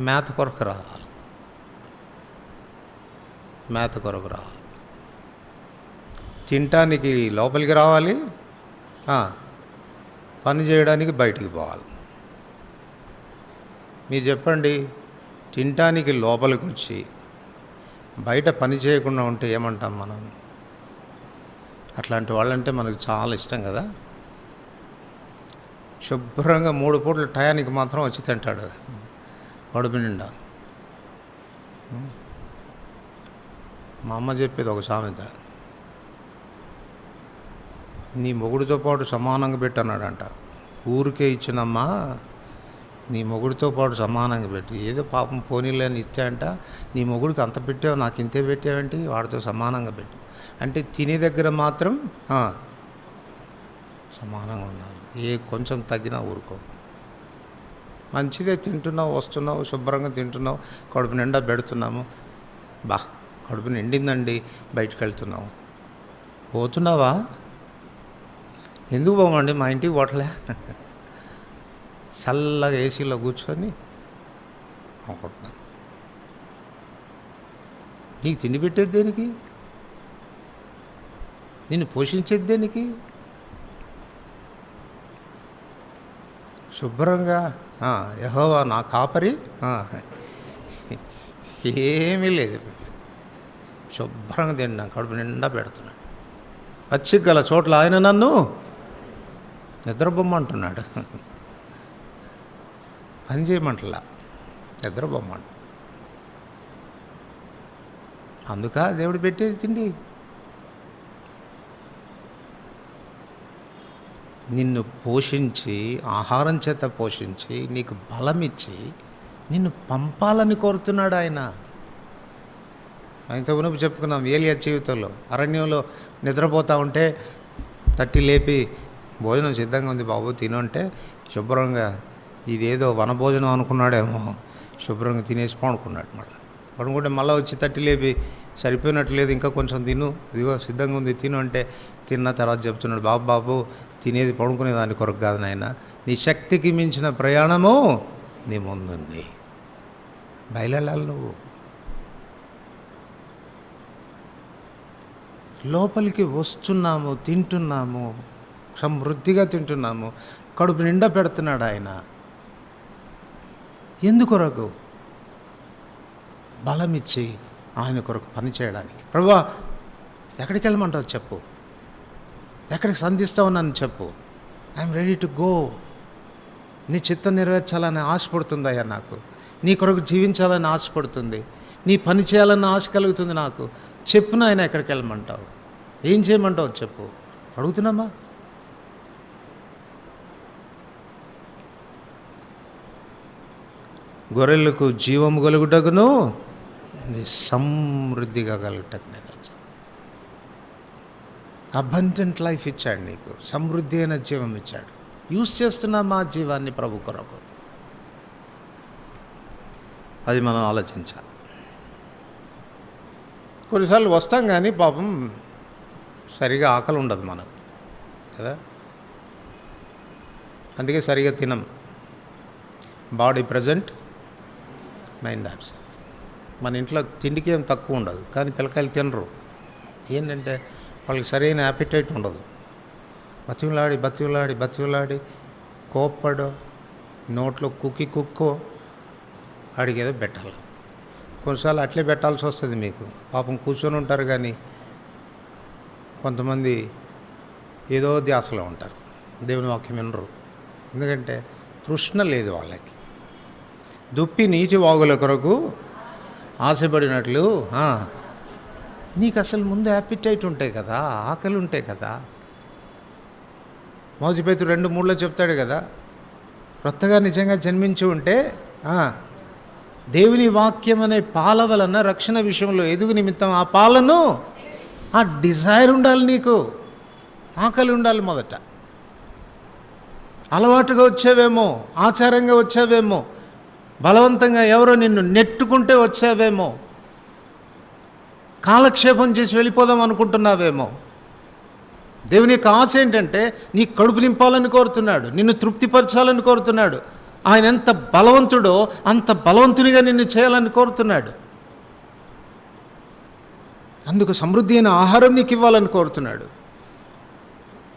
మేత కొరకు రావాలి, మేత కొరకు రావాలి. తినటానికి లోపలికి రావాలి, పని చేయడానికి బయటికి పోవాలి. మీరు చెప్పండి, తినటానికి లోపలికి వచ్చి బయట పని చేయకుండా ఉంటే ఏమంటాం మనం? అట్లాంటి వాళ్ళంటే మనకు చాలా ఇష్టం కదా. శుభ్రంగా 3 పూట్ల టయానికి మాత్రం వచ్చి తింటాడు కడుపు నిండా. మా అమ్మ చెప్పేది ఒక సామెత, నీ మొగుడితో పాటు సమానంగా పెట్టన్నాడంట. ఊరికే ఇచ్చినమ్మా, నీ మొగుడితో పాటు సమానంగా పెట్టి, ఏదో పాపం పోనీలేని ఇస్తే అంట, నీ మొగుడికి అంత పెట్టావు, నాకు ఇంతే పెట్టావేంటి, వాడితో సమానంగా పెట్టి అంటే తినే దగ్గర మాత్రం సమానంగా ఉండాలి. ఏ కొంచెం తగ్గినా ఊరుకో. మంచిదే, తింటున్నావు, వస్తున్నావు, శుభ్రంగా తింటున్నావు, కడుపు నిండా పెడుతున్నాము, కడుపు నిండిందండి, బయటకు వెళ్తున్నావు, పోతున్నావా? ఎందుకు పోమండి, మా ఇంటికి పోవట్లే, చల్లగా ఏసీలో కూర్చొని అనుకుంటున్నాను. నీకు తిండి పెట్టేది దేనికి? నిన్ను పోషించేది దేనికి? శుభ్రంగా యెహోవా నా కాపరి, ఏమీ లేదు, శుభ్రంగా తింటున్నా, కడుపు నిండా పెడుతున్నాడు. పచ్చిగల చోట్ల ఆయన నన్ను నిద్రబొమ్మంటున్నాడు, పని చేయమంటలా, నిద్రబొమ్మంట. అందుక దేవుడు పెట్టేది తిండి. నిన్ను పోషించి, ఆహారం చేత పోషించి, నీకు బలం ఇచ్చి నిన్ను పంపాలని కోరుతున్నాడు ఆయన. ఆయనతో ఉనుపు చెప్పుకున్నాం, ఏలియా జీవితంలో అరణ్యంలో నిద్రపోతూ ఉంటే తట్టి లేపి, భోజనం సిద్ధంగా ఉంది బాబు తిను అంటే, శుభ్రంగా ఇదేదో వనభోజనం అనుకున్నాడేమో, శుభ్రంగా తినేసి పడుకున్నాడు. మళ్ళీ పడుకుంటే మళ్ళీ వచ్చి తట్టి లేపి సరిపోయినట్టు లేదు, ఇంకా కొంచెం తిను, ఇదిగో సిద్ధంగా ఉంది తిను అంటే తిన్న తర్వాత చెప్తున్నాడు, బాబు తినేది పడుకునే దాని కొరకు కాదు నాయన, నీ శక్తికి మించిన ప్రయాణము నీ ముందుంది, బయలుదేరాలి నువ్వు. లోపలికి వస్తున్నాము, తింటున్నాము, సమృద్ధిగా తింటున్నాము, కడుపు నిండా పెడుతున్నాడు ఆయన. ఎందుకొరకు? బలమిచ్చి ఆయన కొరకు పని చేయడానికి. ప్రభువా ఎక్కడికి వెళ్ళమంటావు చెప్పు, ఎక్కడికి సంధిస్తావు నన్ను చెప్పు, ఐఎమ్ రెడీ టు గో. నీ చిత్తం నెరవేర్చాలని ఆశపడుతుందయ్యా నాకు, నీ కొరకు జీవించాలని ఆశపడుతుంది, నీ పని చేయాలన్న ఆశ కలుగుతుంది నాకు. చెప్పు నాయన ఎక్కడికి వెళ్ళమంటావు, ఏం చేయమంటావు చెప్పు, అడుగుతున్నామా? గొర్రెలకు జీవము కలుగుటకును సమృద్ధిగా కలుగుటకు నేను వచ్చాను. అబండెంట్ లైఫ్ ఇచ్చాడు నీకు, సమృద్ధి అయిన జీవం ఇచ్చాడు. యూజ్ చేస్తున్నామా ఆ జీవాన్ని ప్రభు కొరకు? అది మనం ఆలోచించాలి. కొన్నిసార్లు వస్తాం కానీ పాపం సరిగా ఆకలి ఉండదు మనకు కదా, అందుకే సరిగా తినం. Body present, mind absent. మన ఇంట్లో తిండికి ఏం తక్కువ ఉండదు, కానీ పిల్లకాయలు తినరు. ఏంటంటే వాళ్ళకి సరైన యాపిటైట్ ఉండదు. బతిలాడి కోప్పడో నోట్లో కుక్కో వాడికి ఏదో పెట్టాలి. కొన్నిసార్లు అట్లే పెట్టాల్సి వస్తుంది మీకు. పాపం కూర్చొని ఉంటారు కానీ కొంతమంది ఏదో ధ్యాసలో ఉంటారు, దేవుని వాక్యం వినరు. ఎందుకంటే తృష్ణ లేదు వాళ్ళకి. దుప్పి నీటి వాగుల కొరకు ఆశపడినట్లు నీకు అసలు ముందు యాపిటైట్ ఉంటాయి కదా, ఆకలి ఉంటాయి కదా. మొదటి పేతురు 2:3 చెప్తాడు కదా, కొత్తగా నిజంగా జన్మించి ఉంటే దేవుని వాక్యం అనే పాల వలన రక్షణ విషయంలో ఎదుగు నిమిత్తం ఆ పాలను, ఆ డిజైర్ ఉండాలి నీకు, ఆకలి ఉండాలి. మొదట అలవాటుగా వచ్చావేమో, ఆచారంగా వచ్చావేమో, బలవంతంగా ఎవరో నిన్ను నెట్టుకుంటే వచ్చావేమో, కాలక్షేపం చేసి వెళ్ళిపోదాం అనుకుంటున్నావేమో. దేవుని యొక్క ఆశ ఏంటంటే నీ కడుపు నింపాలని కోరుతున్నాడు, నిన్ను తృప్తిపరచాలని కోరుతున్నాడు. ఆయన ఎంత బలవంతుడో అంత బలవంతునిగా నిన్ను చేయాలని కోరుతున్నాడు. అందుకు సమృద్ధి అయిన ఆహారం నీకు ఇవ్వాలని కోరుతున్నాడు.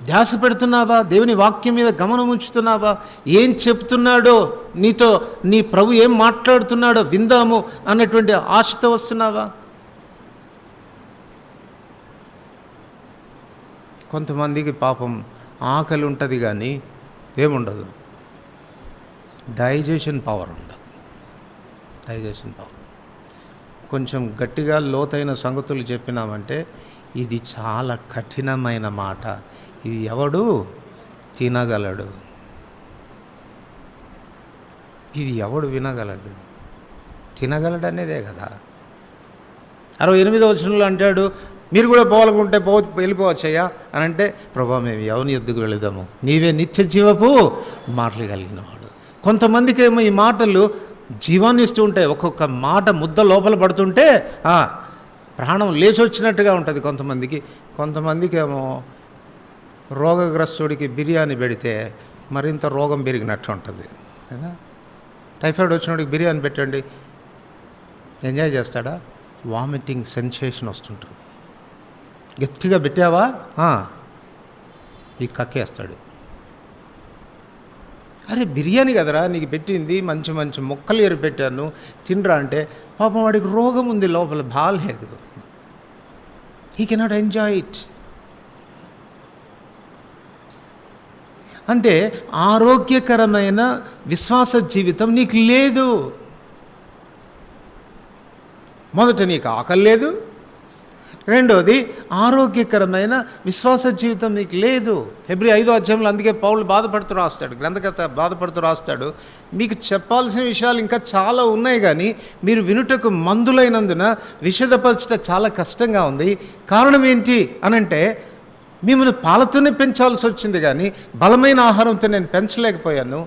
ధ్యాస పెడుతున్నావా? దేవుని వాక్యం మీద గమనం ఉంచుతున్నావా? ఏం చెప్తున్నాడో నీతో, నీ ప్రభు ఏం మాట్లాడుతున్నాడో విందాము అన్నటువంటి ఆశతో వస్తున్నావా? కొంతమందికి పాపం ఆకలి ఉంటుంది కానీ ఏముండదు, డైజెషన్ పవర్ ఉండదు. డైజెషన్ పవర్ కొంచెం గట్టిగా లోతైన సంగతులు చెప్పినామంటే ఇది చాలా కఠినమైన మాట, ఇది ఎవడు తినగలడు, ఇది ఎవడు వినగలడు, తినగలడు అనేదే కదా. 68వ వచనంలో అంటాడు, మీరు కూడా పోవాలనుకుంటే వెళ్ళిపోవచ్చయ్యా అని అంటే, ప్రభా మేము ఎవరిని ఎద్దుకు వెళదాము, నీవే నిత్య జీవపు మాటలు కలిగిన వాడు. కొంతమందికి ఏమో ఈ మాటలు జీవాన్ని ఇస్తూ ఉంటాయి. ఒక్కొక్క మాట ముద్ద లోపల పడుతుంటే ప్రాణం లేచి వచ్చినట్టుగా ఉంటుంది కొంతమందికి ఏమో రోగగ్రస్తుడికి బిర్యానీ పెడితే మరింత రోగం పెరిగినట్టు ఉంటుంది కదా. టైఫాయిడ్ వచ్చినోడికి బిర్యానీ పెట్టండి, ఎంజాయ్ చేస్తాడా? వామిటింగ్ సెన్సేషన్ వస్తుంటుంది. గట్టిగా పెట్టావా ఈ కక్కేస్తాడు. అరే బిర్యానీ కదరా నీకు పెట్టింది, మంచి మంచి మొక్కలు ఏరి పెట్టాను తినరా అంటే, పాపం వాడికి రోగం ఉంది లోపల, బాగాలేదు, హీ కెనాట్ ఎంజాయ్ ఇట్. అంటే ఆరోగ్యకరమైన విశ్వాస జీవితం నీకు లేదు. మొదట నీకు ఆకలి లేదు, రెండోది ఆరోగ్యకరమైన విశ్వాస జీవితం నీకు లేదు. హెబ్రీ 5వ అధ్యాయంలో అందుకే పౌలు బాధపడుతూ రాస్తాడు, గ్రంథకర్త బాధపడుతూ రాస్తాడు, మీకు చెప్పాల్సిన విషయాలు ఇంకా చాలా ఉన్నాయి కానీ మీరు వినుటకు మందులైనందున విషదపరచట చాలా కష్టంగా ఉంది. కారణం ఏంటి అనంటే, మిమ్మల్ని పాలతోనే పెంచాల్సి వచ్చింది కానీ బలమైన ఆహారంతో నేను పెంచలేకపోయాను.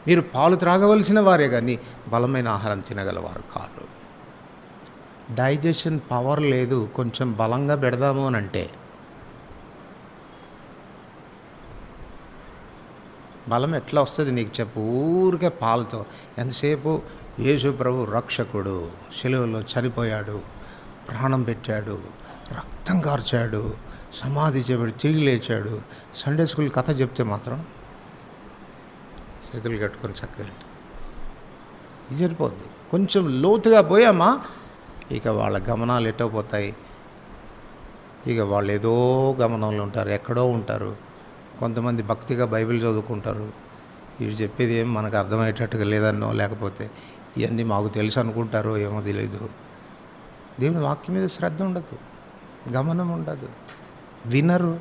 మీరు పాలు త్రాగవలసిన వారే కానీ బలమైన ఆహారం తినగలవారు కాదు. డైజెషన్ పవర్ లేదు, కొంచెం బలంగా పెడదాము అని అంటే బలం ఎట్లా వస్తుంది నీకు చెప్పు? ఊరికే పాలతో ఎంతసేపు యేసు ప్రభు రక్షకుడు, శిలువలో చనిపోయాడు, ప్రాణం పెట్టాడు, రక్తం కార్చాడు, సమాధి చేయబడి తిరిగి లేచాడు. సండే స్కూల్ కథ చెప్తే మాత్రం చేతులు కట్టుకొని చక్కగా ఇది సరిపోద్ది. కొంచెం లోతుగా పోయామా ఇక వాళ్ళ గమనాలు ఎటో పోతాయి. ఇక వాళ్ళు ఏదో గమనంలో ఉంటారు, ఎక్కడో ఉంటారు. కొంతమంది భక్తిగా బైబిల్ చదువుకుంటారు. వీడు చెప్పేది ఏం మనకు అర్థమయ్యేటట్టుగా లేదన్నో, లేకపోతే ఇవన్నీ మాకు తెలుసు అనుకుంటారో ఏమో తెలియదు. దేవుని వాక్యం మీద శ్రద్ధ ఉండదు, గమనం ఉండదు, వినరు.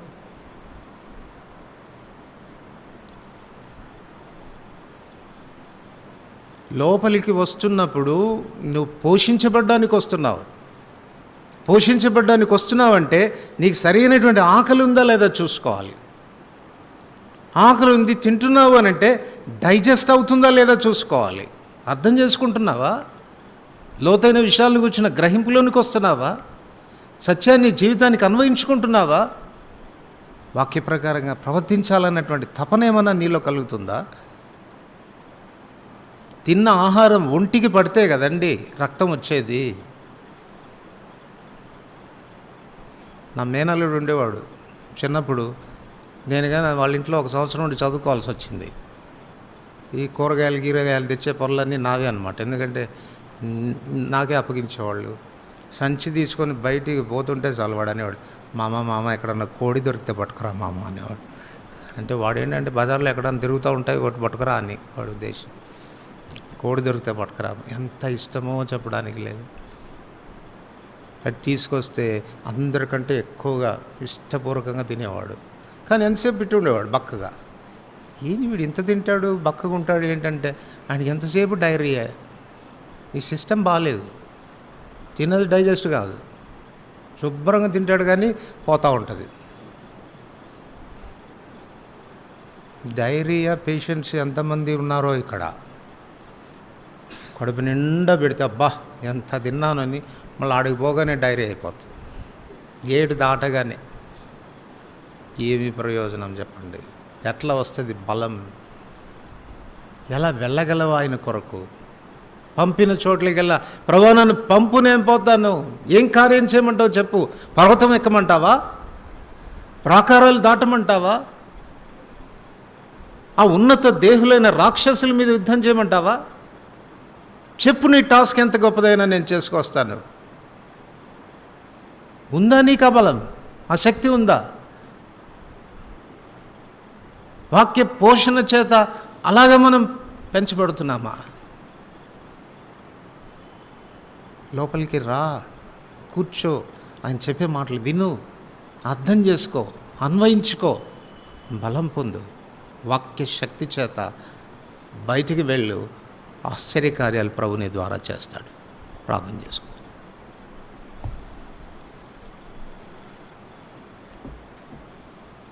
లోపలికి వస్తున్నప్పుడు నువ్వు పోషించబడ్డానికి వస్తున్నావు. పోషించబడ్డానికి వస్తున్నావంటే నీకు సరైనటువంటి ఆకలి ఉందా లేదా చూసుకోవాలి. ఆకలి ఉంది, తింటున్నావు అని అంటే డైజెస్ట్ అవుతుందా లేదా చూసుకోవాలి. అర్థం చేసుకుంటున్నావా? లోతైన విషయాలను కూర్చున్న గ్రహింపులోనికి వస్తున్నావా? సత్యాన్ని జీవితానికి అన్వయించుకుంటున్నావా? వాక్య ప్రకారంగా ప్రవర్తించాలన్నటువంటి తపన ఏమన్నా నీలో కలుగుతుందా? తిన్న ఆహారం ఒంటికి పడితే కదండి రక్తం వచ్చేది. నా మేనల్లుడు ఉండేవాడు చిన్నప్పుడు. నేను కానీ వాళ్ళ ఇంట్లో 1 సంవత్సరం నుండి చదువుకోవాల్సి వచ్చింది. ఈ కూరగాయలు తెచ్చే పనులన్నీ నావే అన్నమాట. ఎందుకంటే నాకే అప్పగించేవాళ్ళు. సంచి తీసుకొని బయటికి పోతుంటే చాలు వాడు అనేవాడు, మామ ఎక్కడన్నా కోడి దొరికితే పట్టుకురా మామ అనేవాడు. అంటే వాడు ఏంటంటే బజార్లో ఎక్కడన్నా తిరుగుతూ ఉంటాయి, ఒకటి పట్టుకురా అని వాడు ఉద్దేశం. కోడి దొరికితే పట్టుకురా. ఎంత ఇష్టమో చెప్పడానికి లేదు. అది తీసుకొస్తే అందరికంటే ఎక్కువగా ఇష్టపూర్వకంగా తినేవాడు. కానీ ఎంతసేపు పెట్టి ఉండేవాడు బక్కగా. ఏంది వీడు ఇంత తింటాడు, బక్కగా ఉంటాడు ఏంటంటే ఆయనకి ఎంతసేపు డైరియా. ఈ సిస్టమ్ బాగాలేదు, తిన్నది డైజెస్ట్ కాదు. శుభ్రంగా తింటాడు కానీ పోతూ ఉంటుంది. డైరియా పేషెంట్స్ ఎంతమంది ఉన్నారో ఇక్కడ. కడుపు నిండా పెడితే అబ్బా ఎంత తిన్నానని మళ్ళీ ఆడికి పోగానే డైరియా అయిపోతుంది. గేటు దాటగానే ఏమి ప్రయోజనం చెప్పండి? ఎట్లా వస్తుంది బలం? ఎలా వెళ్ళగలవు ఆయన కొరకు? పంపిన చోట్లకెళ్ళా ప్రభువా నన్ను పంపు, నేను పోతాను. ఏం కార్యం చేయమంటావు చెప్పు? పర్వతం ఎక్కమంటావా? ప్రాకారాలు దాటమంటావా? ఆ ఉన్నత దేహులైన రాక్షసుల మీద యుద్ధం చేయమంటావా? చెప్పు, నీ టాస్క్ ఎంత గొప్పదైనా నేను చేసుకొస్తాను. ఉందా నీకు ఆ బలం, ఆ శక్తి ఉందా? వాక్య పోషణ చేత అలాగ మనం పెంచబడుతున్నామా? లోపలికి రా, కూర్చో, ఆయన చెప్పే మాటలు విను, అర్థం చేసుకో, అన్వయించుకో, బలం పొందు. వాక్య శక్తి చేత బయటికి వెళ్ళు. ఆశ్చర్యకార్యాలు ప్రభుని ద్వారా చేస్తాడు. ప్రార్థన చేసుకో.